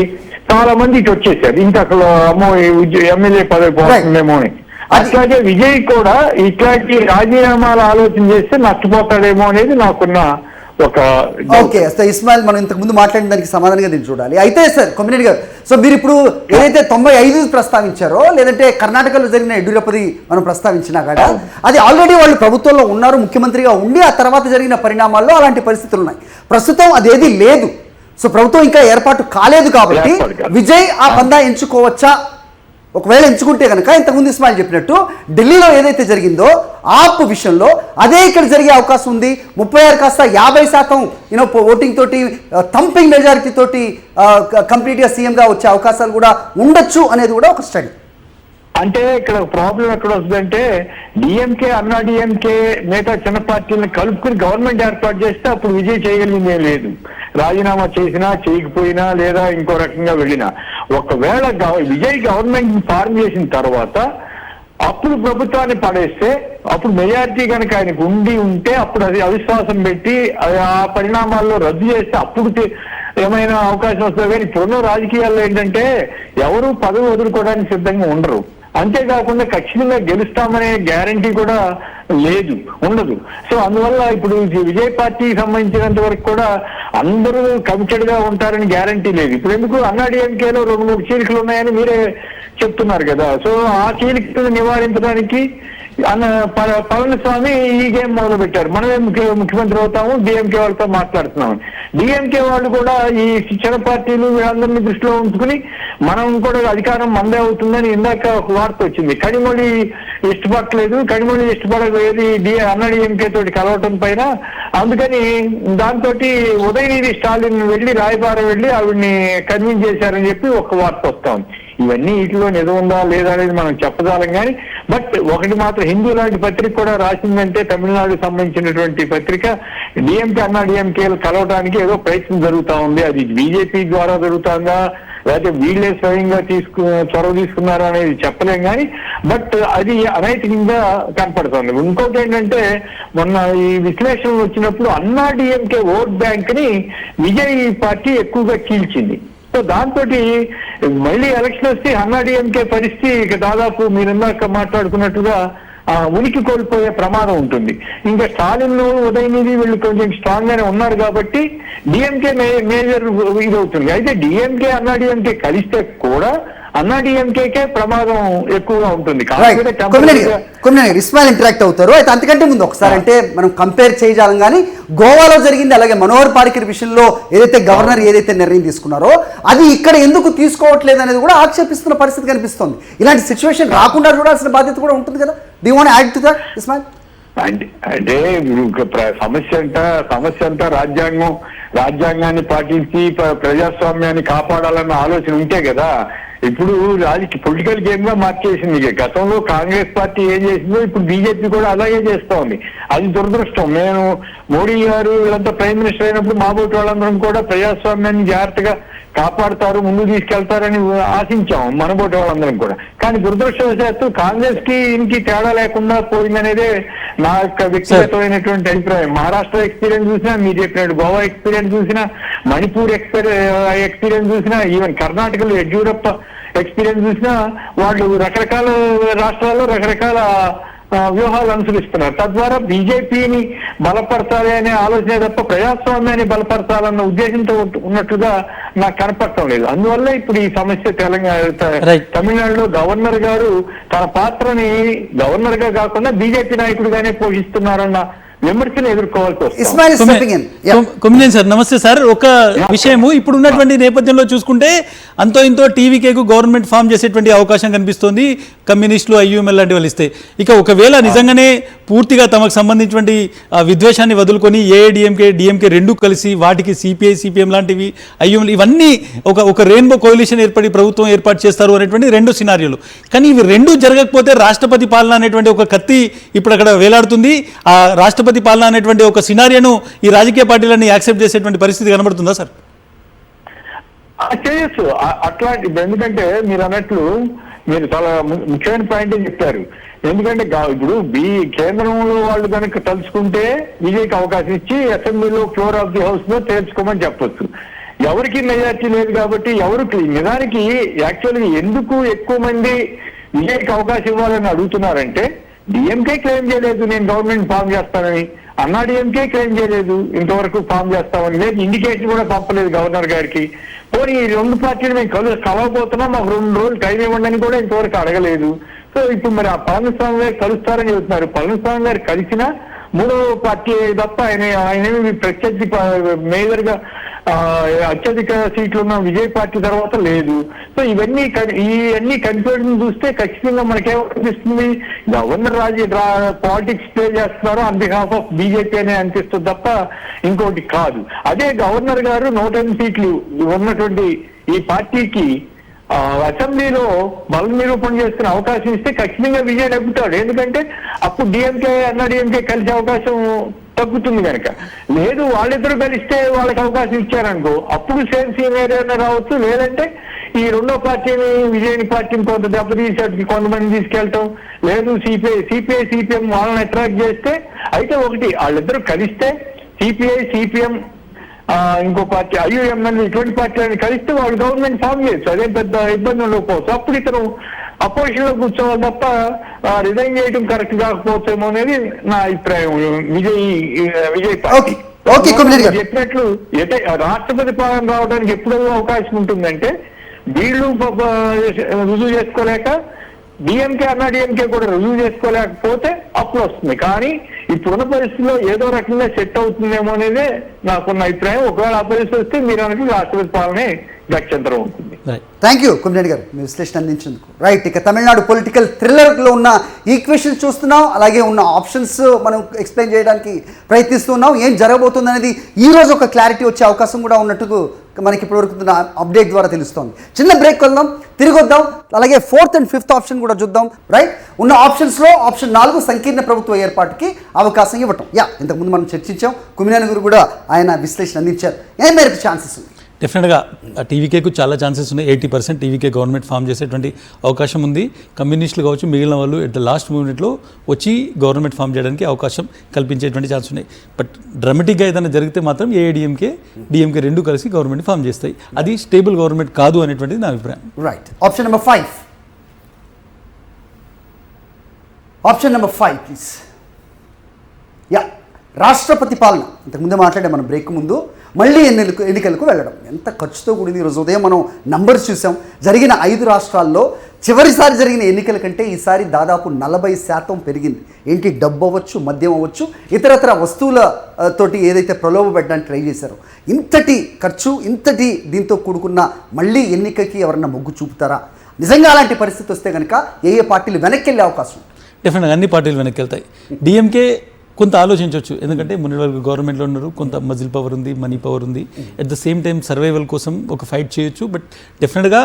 చాలా మంది ఇటు వచ్చేసారు. ఇంకా అసలు అమ్మో ఎమ్మెల్యే పదవి పోతుందేమో అని. అట్లాగే విజయ్ కూడా ఇట్లాంటి రాజీనామాలు ఆలోచన చేస్తే నష్టపోతాడేమో అనేది నాకున్న ఒక ఓకే. సో ఇస్మాయిల్, మనం ఇంతకు ముందు మాట్లాడిన దానికి సమాధానంగా దీన్ని చూడాలి. అయితే సార్ కొమ్మినేని గారు, సో మీరు ఇప్పుడు ఏదైతే 95 ప్రస్తావించారో, లేదంటే కర్ణాటకలో జరిగిన యడ్యూరప్పది మనం ప్రస్తావించినా కదా, అది ఆల్రెడీ వాళ్ళు ప్రభుత్వంలో ఉన్నారు, ముఖ్యమంత్రిగా ఉండి ఆ తర్వాత జరిగిన పరిణామాల్లో అలాంటి పరిస్థితులు ఉన్నాయి. ప్రస్తుతం అదేది లేదు. సో ప్రభుత్వం ఇంకా ఏర్పాటు కాలేదు కాబట్టి విజయ్ ఆ పందా ఎంచుకోవచ్చా? ఒకవేళ ఎంచుకుంటే కనుక ఇంతకుముందు ఇస్మాయిల్ చెప్పినట్టు ఢిల్లీలో ఏదైతే జరిగిందో ఆప్ విషయంలో అదే ఇక్కడ జరిగే అవకాశం ఉంది. 36 కాస్త 50% ఓటింగ్ తోటి, థంపింగ్ మెజారిటీ తోటి కంప్లీట్గా సీఎంగా వచ్చే అవకాశాలు కూడా ఉండొచ్చు అనేది కూడా ఒక స్టడీ. అంటే ఇక్కడ ప్రాబ్లం ఎక్కడ వస్తుందంటే డిఎంకే డిఎంకే మిగతా చిన్న పార్టీలను కలుపుకుని గవర్నమెంట్ ఏర్పాటు చేస్తే అప్పుడు విజయ్ చేయగలిగింది ఏం లేదు. రాజీనామా చేసినా చేయకపోయినా లేదా ఇంకో రకంగా వెళ్ళినా, ఒకవేళ విజయ్ గవర్నమెంట్ ఫార్మ్ చేసిన తర్వాత అప్పుడు ప్రభుత్వాన్ని పడేస్తే, అప్పుడు మెజారిటీ కనుక ఆయనకు ఉంటే అప్పుడు అది అవిశ్వాసం పెట్టి ఆ పరిణామాల్లో రద్దు చేస్తే అప్పుడు ఏమైనా అవకాశం వస్తుంది. కానీ ఇప్పుడున్న రాజకీయాల్లో ఏంటంటే ఎవరు పదవి వదులుకోవడానికి సిద్ధంగా ఉండరు. అంతేకాకుండా ఖచ్చితంగా గెలుస్తామనే గ్యారంటీ కూడా ఉండదు. సో అందువల్ల ఇప్పుడు విజయ్ పార్టీకి సంబంధించినంత వరకు కూడా అందరూ కమిటెడ్ గా ఉంటారని గ్యారంటీ లేదు. ఇప్పుడు ఎందుకు డిఎంకేలో 2-3 చీలికలు ఉన్నాయని మీరే చెప్తున్నారు కదా. సో ఆ చీలికలను నివారించడానికి పళనిస్వామి ఈ గేమ్ మొదలు పెట్టారు. మనమే ముఖ్యమంత్రి అవుతాము, డిఎంకే వాళ్ళతో మాట్లాడుతున్నాము. డిఎంకే వాళ్ళు కూడా ఈ శిక్షణ పార్టీలు వీళ్ళందరినీ దృష్టిలో ఉంచుకుని మనం కూడా అధికారం మందే అవుతుందని ఇందాక ఒక వార్త వచ్చింది. కనిమొళి ఇష్టపడలేదు, కనిమొళి ఇష్టపడలేదు డిఎంకే తోటి కలవటం పైన. అందుకని దాంతో ఉదయనిధి స్టాలిన్ రాయబారం వెళ్ళి ఆవిడ్ని కన్విన్స్ చేశారని చెప్పి ఒక వార్త వస్తాం. ఇవన్నీ వీటిలో నిజం ఉందా లేదా అనేది మనం చెప్పగలం. కానీ బట్ ఒకటి మాత్రం హిందూ లాంటి పత్రిక కూడా రాసిందంటే, తమిళనాడుకు సంబంధించినటువంటి పత్రిక, డిఎంకే డిఎంకేలు కలవడానికి ఏదో ప్రయత్నం జరుగుతా ఉంది. అది బీజేపీ ద్వారా జరుగుతుందా లేకపోతే వీళ్ళే స్వయంగా చొరవ తీసుకున్నారా అనేది చెప్పలేం. కానీ బట్ అది అనైతికంగా కనపడుతుంది. ఇంకోటి ఏంటంటే, మొన్న ఈ విశ్లేషణ వచ్చినప్పుడు డిఎంకే ఓట్ బ్యాంక్ ని విజయ్ పార్టీ ఎక్కువగా చీల్చింది. సో దాంతో మళ్ళీ ఎలక్షన్ వస్తే డిఎంకే పరిస్థితి దాదాపు మీరిందాక మాట్లాడుకున్నట్టుగా ఉనికి కోల్పోయే ప్రమాదం ఉంటుంది. ఇంకా స్టాలిన్, ఉదయనిధి వీళ్ళు కొంచెం స్ట్రాంగ్ గానే ఉన్నారు కాబట్టి డిఎంకే మేజర్ ఇది అవుతుంది. అయితే డిఎంకే డిఎంకే కలిస్తే కూడా అన్నాడీఎంకేకే ప్రమాదం ఎక్కువగా ఉంటుంది. ఇస్మాయిల్ ఇంటరాక్ట్ అవుతారు. అయితే అంతకంటే ముందు ఒకసారి అంటే మనం కంపేర్ చేయజాలం కానీ గోవాలో జరిగింది, అలాగే మనోహర్ పారికర్ విషయంలో ఏదైతే గవర్నర్ ఏదైతే నిర్ణయం తీసుకున్నారో అది ఇక్కడ ఎందుకు తీసుకోవట్లేదు అనేది కూడా ఆక్షేపిస్తున్న పరిస్థితి కనిపిస్తుంది. ఇలాంటి సిచ్యువేషన్ రాకుండా చూడాల్సిన బాధ్యత కూడా ఉంటుంది కదా. Do you want add to that Ismail? అంటే సమస్య అంతా రాజ్యాంగాన్ని పాటించి ప్రజాస్వామ్యాన్ని కాపాడాలన్న ఆలోచన ఉంటే కదా. ఇప్పుడు పొలిటికల్ గేమ్ గా మార్చేసింది. గతంలో కాంగ్రెస్ పార్టీ ఏం చేసిందో ఇప్పుడు బీజేపీ కూడా అలాగే చేస్తా ఉంది. అది దురదృష్టం. నేను మోడీ గారు వీళ్ళంతా ప్రైమ్ మినిస్టర్ అయినప్పుడు మాబోటి వాళ్ళందరం కూడా ప్రజాస్వామ్యాన్ని జాగ్రత్తగా కాపాడుతారు, ముందు తీసుకెళ్తారని ఆశించాం మనబోటి వాళ్ళందరం కూడా. కానీ దురదృష్టవశాత్తు కాంగ్రెస్ కి ఇంకి తేడా లేకుండా పోయిందనేదే నా యొక్క వ్యక్తిగతమైనటువంటి అభిప్రాయం. మహారాష్ట్ర ఎక్స్పీరియన్స్ చూసినా, మీరు చెప్పినట్టు గోవా ఎక్స్పీరియన్స్ చూసినా, మణిపూర్ ఎక్స్పీరియన్స్ చూసినా, ఈవెన్ కర్ణాటకలో యడ్యూరప్ప ఎక్స్పీరియన్స్ చూసినా వాళ్ళు రకరకాల రాష్ట్రాల్లో రకరకాల వ్యూహాలు అనుసరిస్తున్నారు. తద్వారా బీజేపీని బలపరచాలి అనే ఆలోచన తప్ప ప్రజాస్వామ్యాన్ని బలపరచాలన్న ఉద్దేశంతో ఉన్నట్టుగా నాకు కనపడటం లేదు. అందువల్ల ఇప్పుడు ఈ సమస్య తమిళనాడులో గవర్నర్ గారు తన పాత్రని గవర్నర్ గా కాకుండా బీజేపీ నాయకుడిగానే పోషిస్తున్నారన్న విమర్శలు ఎదుర్కోవాల్సి వస్తుంది. కొమ్మినేని సార్ నమస్తే సార్. ఒక విషయము ఇప్పుడు ఉన్నటువంటి నేపథ్యంలో చూసుకుంటే అంతో ఇంతో టీవీకేకు గవర్నమెంట్ ఫామ్ చేసేటువంటి అవకాశం కనిపిస్తోంది కమ్యూనిస్టులు ఐయుఎంఎల్ లాంటి వాళ్ళు ఇస్తే. ఇక ఒకవేళ నిజంగానే పూర్తిగా తమకు సంబంధించినటువంటి విద్వేషాన్ని వదులుకొని ఏఐడిఎంకే డిఎంకే రెండు కలిసి వాటికి సిపిఐ సిపిఎం లాంటివి ఐయుఎంఎల్ ఇవన్నీ ఒక రెయిన్బో కోalition ఏర్పడి ప్రభుత్వం ఏర్పాటు చేస్తారు అనేటువంటి రెండు సినారియోలు. కానీ ఇవి రెండు జరగకపోతే రాష్ట్రపతి పాలన అనేటువంటి ఒక కత్తి ఇప్పుడు అక్కడ వేలాడుతుంది. ఆ రాష్ట్రపతి పాలన అనేటువంటి ఒక సినారియోను ఈ రాజకీయ పార్టీలన్నీ యాక్సెప్ట్ చేసేటువంటి పరిస్థితి కనబడుతుందా సార్? చేయొచ్చు అట్లాంటి. ఎందుకంటే మీరు అన్నట్లు మీరు చాలా ముఖ్యమైన పాయింట్ చెప్పారు. ఎందుకంటే ఇప్పుడు కేంద్రంలో వాళ్ళు కనుక తలుచుకుంటే విజయ్కి అవకాశం ఇచ్చి అసెంబ్లీలో ఫ్లోర్ ఆఫ్ ది హౌస్ లో తేల్చుకోమని చెప్పొచ్చు. ఎవరికి మెజార్టీ లేదు కాబట్టి ఎవరికి నిజానికి యాక్చువల్గా ఎందుకు ఎక్కువ మంది విజయ్కి అవకాశం ఇవ్వాలని అడుగుతున్నారంటే డిఎంకే క్లెయిమ్ చేయలేదు నేను గవర్నమెంట్ ఫామ్ చేస్తానని, అన్నాడీఎంకే క్లెయిమ్ చేయలేదు ఇంతవరకు ఫామ్ చేస్తామని, లేదు ఇండికేషన్ కూడా పంపలేదు గవర్నర్ గారికి. పోనీ ఈ రెండు పార్టీలు మేము కలవబోతున్నాం, మాకు 2 రోజులు టైం ఇవ్వండి అని కూడా ఇంతవరకు అడగలేదు. సో ఇప్పుడు మరి ఆ పళనిస్వామి గారు కలుస్తారని చెబుతున్నారు. పళనిస్వామి గారు కలిసినా మూడో పార్టీ తప్ప ఆయన ప్రత్యర్థి మేజర్ గా అత్యధిక సీట్లు ఉన్న విజయ్ పార్టీ తర్వాత లేదు. సో ఇవన్నీ కన్ఫ్యూజన్ చూస్తే ఖచ్చితంగా మనకేమనిపిస్తుంది, గవర్నర్ పాలిటిక్స్ ప్లే చేస్తున్నారు ఆన్ బిహాఫ్ ఆఫ్ బీజేపీ అనే అనిపిస్తుంది తప్ప ఇంకోటి కాదు. అదే గవర్నర్ గారు 108 సీట్లు ఉన్నటువంటి ఈ పార్టీకి అసెంబ్లీలో బల నిరూపణ చేసుకునే అవకాశం ఇస్తే ఖచ్చితంగా విజయ్ నెగ్గుతాడు. ఎందుకంటే అప్పుడు డిఎంకే అన్నాడీఎంకే కలిసే అవకాశం తగ్గుతుంది కనుక. లేదు వాళ్ళిద్దరూ కలిస్తే వాళ్ళకి అవకాశం ఇచ్చారనుకో అప్పుడు సేమ్ సీనియర్ అయినా రావచ్చు. లేదంటే ఈ రెండో పార్టీని విజయ్ పార్టీని కొంత దెబ్బతీసేటికి కొంతమంది తీసుకెళ్ళటం, లేదు సిపిఐ సిపిఎం వాళ్ళని అట్రాక్ట్ చేస్తే అయితే ఒకటి వాళ్ళిద్దరూ కలిస్తే సిపిఐ సిపిఎం ఇంకో పార్టీ ఐయుఎంఎల్ ఇటువంటి పార్టీలను కలిస్తే వాళ్ళు గవర్నమెంట్ ఫామ్ చేయొచ్చు. అదే పెద్ద ఇబ్బంది ఉండకపోవచ్చు. అప్పుడు ఇతను అపోజిషన్ లో కూర్చోవాలి తప్ప రిజైన్ చేయడం కరెక్ట్ కాకపోవచ్చేమో అనేది నా అభిప్రాయం. విజయ్ పార్టీ చెప్పినట్లు రాష్ట్రపతి పాలన రావడానికి ఎప్పుడు అవకాశం ఉంటుందంటే వీళ్ళు రుజువు చేసుకోలేక డిఎంకే అన్నాడీఎంకే కూడా రుజువు చేసుకోలేకపోతే అప్పుడు వస్తుంది. కానీ ఇప్పుడున్న పరిస్థితిలో ఏదో రకంగా సెట్ అవుతుందేమో అనేదే నాకున్న అభిప్రాయం. ఒకవేళ ఆ పరిస్థితి వస్తే మీరు అన్నట్టు రాష్ట్రపతి పాలనే గత్యంతరం ఉంటుంది. థ్యాంక్ యూ కొమ్మినేని గారు మీ విశ్లేషణ అందించేందుకు. రైట్, ఇక తమిళనాడు పొలిటికల్ థ్రిల్లర్లో ఉన్న ఈక్వేషన్ చూస్తున్నాం, అలాగే ఉన్న ఆప్షన్స్ మనం ఎక్స్ప్లెయిన్ చేయడానికి ప్రయత్నిస్తున్నాం. ఏం జరగబోతుంది అనేది ఈ రోజు ఒక క్లారిటీ వచ్చే అవకాశం కూడా ఉన్నట్టు మనకి ఇప్పటివరకు అప్డేట్ ద్వారా తెలుస్తోంది. చిన్న బ్రేక్ వెళ్దాం, తిరిగి వద్దాం. అలాగే 4th and 5th ఆప్షన్ కూడా చూద్దాం. రైట్, ఉన్న ఆప్షన్స్లో ఆప్షన్ 4 సంకీర్ణ ప్రభుత్వ ఏర్పాటుకి అవకాశం ఇవ్వటం. ఇంతకుముందు మనం చర్చించాం, కొమ్మినేని గారు కూడా ఆయన విశ్లేషణ అందించారు. ఏ మేరకు ఛాన్సెస్ ఉంది? డెఫినెట్గా టీవీకేకు చాలా ఛాన్సెస్ ఉన్నాయి. 80% టీవీకే గవర్నమెంట్ ఫామ్ చేసేటువంటి అవకాశం ఉంది. కమ్యూనిస్టులు కావచ్చు, మిగిలిన వాళ్ళు ఎట్ ద లాస్ట్ మూమెంట్లో వచ్చి గవర్నమెంట్ ఫామ్ చేయడానికి అవకాశం కల్పించేటువంటి ఛాన్స్ ఉన్నాయి. బట్ డ్రామాటిక్గా ఏదైనా జరిగితే మాత్రం ఏఐడిఎంకే డిఎంకే రెండు కలిసి గవర్నమెంట్ ఫామ్ చేస్తాయి. అది స్టేబుల్ గవర్నమెంట్ కాదు అనేటువంటిది నా అభిప్రాయం. Right, option number 5. Option number 5 please. రాష్ట్రపతి పాలన ఇంతకుముందే మాట్లాడే మనం బ్రేక్ ముందు మళ్ళీ ఎన్నికలకు వెళ్ళడం ఎంత ఖర్చుతో కూడింది. ఈరోజు ఉదయం మనం నంబర్స్ చూసాం. జరిగిన 5 రాష్ట్రాల్లో చివరిసారి జరిగిన ఎన్నికల కంటే ఈసారి దాదాపు 40% పెరిగింది. ఏంటి, డబ్బు అవ్వచ్చు, మద్యం అవ్వచ్చు, ఇతరత్ర వస్తువుల తోటి ఏదైతే ప్రలోభ పెట్టడానికి ట్రై చేశారో, ఇంతటి ఖర్చు, ఇంతటి దీంతో కూడుకున్న మళ్ళీ ఎన్నికకి ఎవరన్నా మొగ్గు చూపుతారా? నిజంగా అలాంటి పరిస్థితి వస్తే కనుక ఏ పార్టీలు వెనక్కి వెళ్ళే అవకాశం? డెఫినెట్గా అన్ని పార్టీలు వెనక్కి వెళ్తాయి. డిఎంకే కొంత ఆలోచించవచ్చు, ఎందుకంటే మొన్నటి వరకు గవర్నమెంట్లో ఉన్నారు, కొంత మజిల్ పవర్ ఉంది, మనీ పవర్ ఉంది. At the same time survival కోసం ఒక ఫైట్ చేయొచ్చు. బట్ డెఫినెట్గా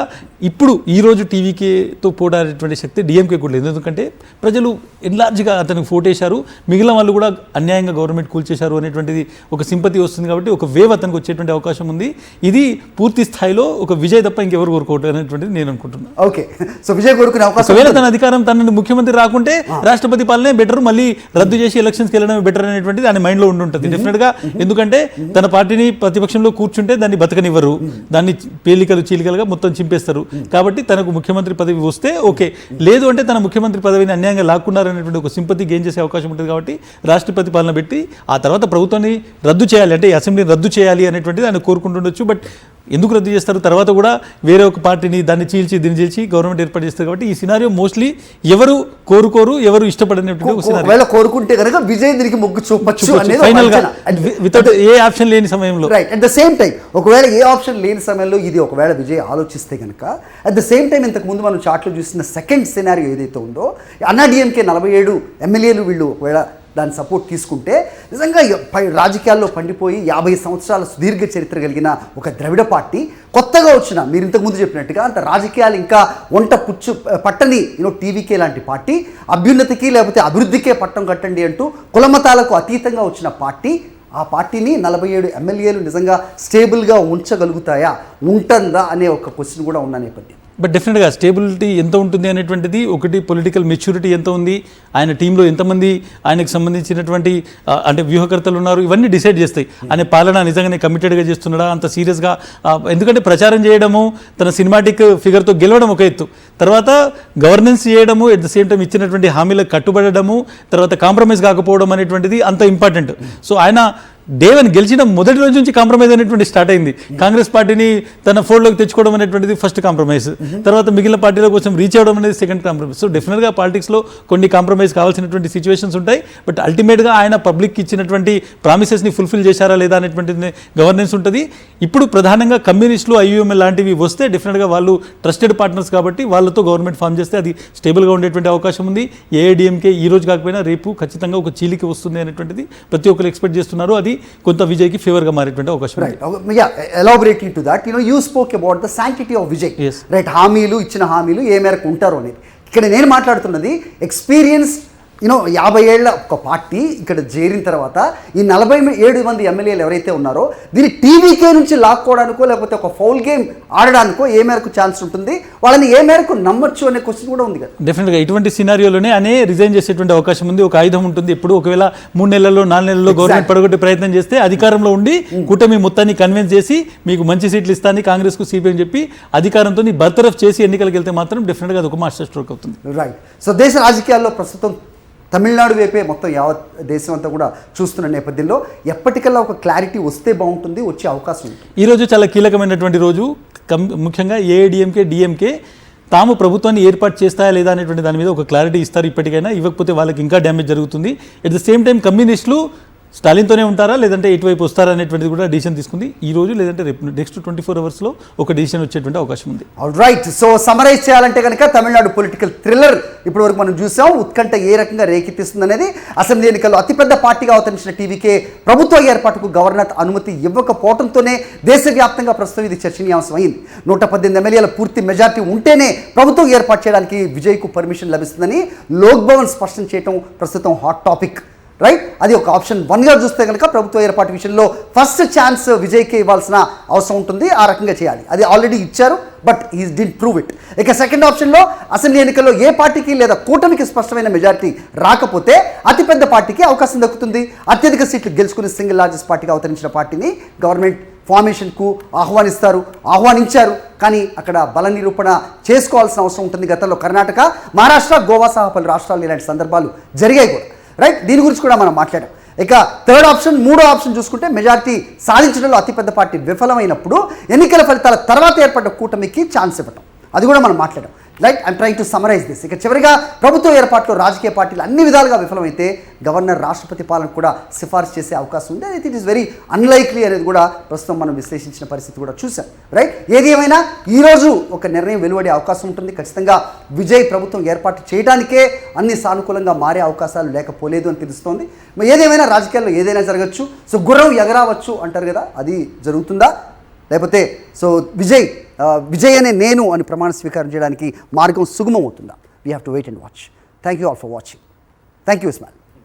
ఇప్పుడు ఈరోజు టీవీకేతో పోరాడేటువంటి శక్తి డిఎంకే కూడా లేదు. ఎందుకంటే ప్రజలు ఎన్లార్జ్గా అతనికి ఓటేశారు, మిగిలిన వాళ్ళు కూడా అన్యాయంగా గవర్నమెంట్ కూల్చేశారు అనేటువంటిది ఒక సింపతి వస్తుంది. కాబట్టి ఒక వేవ్ అతనికి వచ్చేటువంటి అవకాశం ఉంది. ఇది పూర్తి స్థాయిలో ఒక విజయ్ తప్ప ఇంకెవరు కోరుకోవటం అనేటువంటిది నేను అనుకుంటున్నాను. ఓకే, సో విజయ్ కోరుకునే అవకాశం, ఒకవేళ తన అధికారం తనని ముఖ్యమంత్రి రాకుంటే రాష్ట్రపతి పాలనే బెటర్, మళ్ళీ రద్దు చేసి ఎలక్షన్స్ వెళ్ళడం బెటర్ అనేటువంటిది ఆయన మైండ్లో ఉంటుంటుంది డెఫినెట్గా. ఎందుకంటే తన పార్టీని ప్రతిపక్షంలో కూర్చుంటే దాన్ని బతకనివ్వరు, దాన్ని పేలికలు చీలికలుగా మొత్తం చింపేస్తారు. కాబట్టి తనకు ముఖ్యమంత్రి పదవి వస్తే ఓకే, లేదు అంటే తన ముఖ్యమంత్రి పదవిని అన్యాయంగా లాక్కున్నారనేటువంటి ఒక సింపతి గెయిన్ చేసే అవకాశం ఉంటుంది. కాబట్టి రాష్ట్రపతి పాలన పెట్టి ఆ తర్వాత ప్రభుత్వాన్ని రద్దు చేయాలి, అంటే అసెంబ్లీని రద్దు చేయాలి అనేటువంటిది ఆయన కోరుకుంటుండొచ్చు. బట్ ఎందుకు రద్దు చేస్తారు? తర్వాత కూడా వేరే ఒక పార్టీని దాన్ని దీన్ని చీల్చి గవర్నమెంట్ ఏర్పాటు చేస్తారు. కాబట్టి ఈ సినారియో మోస్ట్లీ ఎవరు కోరుకోరు, ఎవరు ఇష్టపడనేటువంటి ఒక సినారియో. ఒకవేళ కోరుకుంటే కనుక విజయ్ దీనికి మొగ్గు చూపొచ్చు అనేది ఫైనల్ గా, వితౌట్ ఏ ఆప్షన్ లేని సమయంలో. Right. At the same time ఒకవేళ ఏ ఆప్షన్ లేని సమయంలో ఇది ఒకవేళ విజయ్ ఆలోచిస్తే కనుక, అట్ ద సేమ్ టైం ఇంతకు ముందు మనం చాట్లో చూసిన సెకండ్ సినారియో ఏదైతే ఉందో, అన్నా డిఎంకే 47 ఎమ్మెల్యేలు వీళ్ళు ఒకవేళ దాని సపోర్ట్ తీసుకుంటే నిజంగా రాజకీయాల్లో పండిపోయి 50 సంవత్సరాల సుదీర్ఘ చరిత్ర కలిగిన ఒక ద్రవిడ పార్టీ కొత్తగా వచ్చిన, మీరు ఇంతకుముందు చెప్పినట్టుగా అంత రాజకీయాలు ఇంకా పట్టని టీవీకే లాంటి పార్టీ అభ్యున్నతికి లేకపోతే అభివృద్ధికే పట్టం కట్టండి అంటూ కులమతాలకు అతీతంగా వచ్చిన పార్టీ, ఆ పార్టీని 47 ఎమ్మెల్యేలు నిజంగా స్టేబుల్గా ఉంచగలుగుతాయా, ఉంటుందా అనే ఒక క్వశ్చన్ కూడా ఉన్న నేపథ్యం. బట్ డెఫినెట్గా స్టేబిలిటీ ఎంత ఉంటుంది అనేటువంటిది ఒకటి, పొలిటికల్ మెచ్యూరిటీ ఎంత ఉంది, ఆయన టీంలో ఎంతమంది ఆయనకు సంబంధించినటువంటి అంటే వ్యూహకర్తలు ఉన్నారు, ఇవన్నీ డిసైడ్ చేస్తాయి. ఆయన పాలన నిజంగానే కమిటెడ్గా చేస్తున్నాడా, అంత సీరియస్గా. ఎందుకంటే ప్రచారం చేయడము, తన సినిమాటిక్ ఫిగర్తో గెలవడం ఒక ఎత్తు, తర్వాత గవర్నెన్స్ చేయడము, ఎట్ ద సేమ్ టైం ఇచ్చినటువంటి హామీలకు కట్టుబడము, తర్వాత కాంప్రమైజ్ కాకపోవడం అనేటువంటిది అంత ఇంపార్టెంట్. సో ఆయన దేవన్ గెలిచిన మొదటి రోజు నుంచి కాంప్రమైజ్ అనేటువంటి స్టార్ట్ అయింది. కాంగ్రెస్ పార్టీని తన ఫోల్డ్లోకి తెచ్చుకోవడం అనేటువంటిది ఫస్ట్ కాంప్రమైజ్, తర్వాత మిగిలిన పార్టీల కోసం రీచ్ అవ్వడం అనేది సెకండ్ కాంప్రమైజ్. సో డెఫినెట్గా పాలిటిక్స్లో కొన్ని కాంప్రమైజ్ కావాల్సినటువంటి సిచ్యువేషన్స్ ఉంటాయి. బట్ అల్టిమేట్గా ఆయన పబ్లిక్ ఇచ్చినటువంటి ప్రామిసెస్ని ఫుల్ఫిల్ చేశారా లేదా అనేటువంటిది గవర్నెన్స్ ఉంటుంది. ఇప్పుడు ప్రధానంగా కమ్యూనిస్టులు, ఐయుఎంఎల్ లాంటివి వస్తే డెఫినెట్గా వాళ్ళు ట్రస్టెడ్ పార్ట్నర్స్ కాబట్టి వాళ్ళతో గవర్నమెంట్ ఫామ్ చేస్తే అది స్టేబుల్గా ఉండేటువంటి అవకాశం ఉంది. ఏఐడిఎంకే ఈ రోజు కాకపోయినా రేపు ఖచ్చితంగా ఒక చీలిక వస్తుంది అనేటువంటిది ప్రతి ఒక్కరు ఎక్స్పెక్ట్ చేస్తున్నారు. అది కొంత విజయ్కి ఫేవర్గా మారేటువంటి అవకాశం. Right. Elaborating to that, you spoke about the sanctity of Vijay. Right. హామీలు, ఇచ్చిన హామీలు ఏ మేరకు ఉంటారు అనేది. ఇక్కడ నేను మాట్లాడుతున్నది ఎక్స్పీరియన్స్. 50 ఏళ్ల ఒక పార్టీ ఇక్కడ చేరిన తర్వాత ఈ 47 మంది ఎమ్మెల్యేలు ఎవరైతే ఉన్నారో దీన్ని టీవీకే నుంచి లాక్కోవడానికో లేకపోతే ఒక ఫౌల్ గేమ్ ఆడడానికో ఏ మేరకు ఛాన్స్ ఉంటుంది, వాళ్ళని ఏ మేరకు నమ్మొచ్చు అనే క్వశ్చన్ కూడా ఉంది కదా. డెఫినెట్గా ఇటువంటి సినారియోలోనే అనే రిజైన్ చేసేటువంటి అవకాశం ఉంది. ఒక ఆయుధం ఉంటుంది. ఎప్పుడు ఒకవేళ 3 నెలల్లో 4 నెలల్లో గవర్నమెంట్ పడగొట్టే ప్రయత్నం చేస్తే అధికారంలో ఉండి కూటమి మొత్తాన్ని కన్విన్స్ చేసి మీకు మంచి సీట్లు ఇస్తాను కాంగ్రెస్కు సిపిఎం చెప్పి అధికారంతో బర్తరఫ్ చేసి ఎన్నికలకు వెళ్తే మాత్రం డెఫినెట్గా అది ఒక మాస్టర్ స్ట్రోక్ అవుతుంది. రైట్. సో దేశ రాజకీయాల్లో ప్రస్తుతం తమిళనాడు వైపే మొత్తం యావత్ దేశం అంతా కూడా చూస్తున్న నేపథ్యంలో ఎప్పటికల్లా ఒక క్లారిటీ వస్తే బాగుంటుంది, వచ్చే అవకాశం ఉంది. ఈరోజు చాలా కీలకమైనటువంటి రోజు. ముఖ్యంగా ఏఐడిఎంకే, డిఎంకే తాము ప్రభుత్వాన్ని ఏర్పాటు చేస్తాయా లేదా అనేటువంటి దాని మీద ఒక క్లారిటీ ఇస్తారు. ఇప్పటికైనా ఇవ్వకపోతే వాళ్ళకి ఇంకా డ్యామేజ్ జరుగుతుంది. ఎట్ ద సేమ్ టైం కమ్యూనిస్టులు స్టాలిన్తోనే ఉంటారా లేదంటే ఇటువైపు వస్తారా అనేటువంటిది కూడా డిసిషన్ తీసుకుంది ఈ రోజు, లేదంటే రేపు నెక్స్ట్ 24 అవర్స్లో ఒక డిసిషన్ వచ్చేటువంటి అవకాశం ఉంది. రైట్. సో సమరైజ్ చేయాలంటే కనుక తమిళనాడు పొలిటికల్ థ్రిల్లర్ ఇప్పటి వరకు మనం చూసాం. ఉత్కంఠ ఏ రకంగా రేకెత్తిస్తుంది అనేది, అసెంబ్లీ ఎన్నికల్లో అతిపెద్ద పార్టీగా అవతరించిన టీవీకే ప్రభుత్వ ఏర్పాటుకు గవర్నర్ అనుమతి ఇవ్వకపోవడంతోనే దేశవ్యాప్తంగా ప్రస్తుతం ఇది చర్చనీయాంశం అయింది. 118 ఎమ్మెల్యేల పూర్తి మెజార్టీ ఉంటేనే ప్రభుత్వం ఏర్పాటు చేయడానికి విజయ్కు పర్మిషన్ లభిస్తుందని లోక్ భవన్ స్పష్టం చేయడం ప్రస్తుతం హాట్ టాపిక్. రైట్. అది ఒక ఆప్షన్ 1గా చూస్తే కనుక ప్రభుత్వ ఏర్పాటు విషయంలో ఫస్ట్ ఛాన్స్ విజయ్కే ఇవ్వాల్సిన అవసరం ఉంటుంది. ఆ రకంగా చేయాలి. అది ఆల్రెడీ ఇచ్చారు, but he did prove it. ఇక సెకండ్ ఆప్షన్లో అసెంబ్లీ ఎన్నికల్లో ఏ పార్టీకి లేదా కూటమికి స్పష్టమైన మెజారిటీ రాకపోతే అతిపెద్ద పార్టీకి అవకాశం దక్కుతుంది. అత్యధిక సీట్లు గెలుచుకుని సింగిల్ లార్జెస్ట్ పార్టీగా అవతరించిన పార్టీని గవర్నమెంట్ ఫార్మేషన్కు ఆహ్వానించారు. కానీ అక్కడ బల నిరూపణ చేసుకోవాల్సిన అవసరం ఉంటుంది. గతంలో కర్ణాటక, మహారాష్ట్ర, గోవా సహా పలు రాష్ట్రాల్లో ఇలాంటి సందర్భాలు జరిగాయి కూడా. రైట్. దీని గురించి కూడా మనం మాట్లాడాం. ఇక థర్డ్ ఆప్షన్, మూడో ఆప్షన్ చూసుకుంటే మెజారిటీ సాధించడంలో అతిపెద్ద పార్టీ విఫలమైనప్పుడు ఎన్నికల ఫలితాల తర్వాత ఏర్పడ్డ కూటమికి ఛాన్స్ ఇవ్వటం, అది కూడా మనం మాట్లాడాం. Right, I'm trying to summarize this. ఇక చివరిగా ప్రభుత్వ ఏర్పాటులో రాజకీయ పార్టీలు అన్ని విధాలుగా విఫలమైతే గవర్నర్ రాష్ట్రపతి పాలన కూడా సిఫార్సు చేసే అవకాశం ఉంది. అయితే ఇట్ ఈస్ వెరీ అన్లైక్లీ అనేది కూడా ప్రస్తుతం మనం విశ్లేషించిన పరిస్థితి కూడా చూసాం. రైట్, ఏది ఏమైనా ఈరోజు ఒక నిర్ణయం వెలువడే అవకాశం ఉంటుంది. ఖచ్చితంగా విజయ్ ప్రభుత్వం ఏర్పాటు చేయడానికే అన్ని సానుకూలంగా మారే అవకాశాలు లేకపోలేదు అని తెలుస్తోంది. ఏదేమైనా రాజకీయాల్లో ఏదైనా జరగచ్చు. సో గుర్రం ఎగరావచ్చు అంటారు కదా, అది జరుగుతుందా, లేకపోతే సో విజయ్ అనే నేను అని ప్రమాణ స్వీకారం చేయడానికి మార్గం సుగమం అవుతుందా? We have to wait and watch. Thank you all for watching. Thank you Ismail.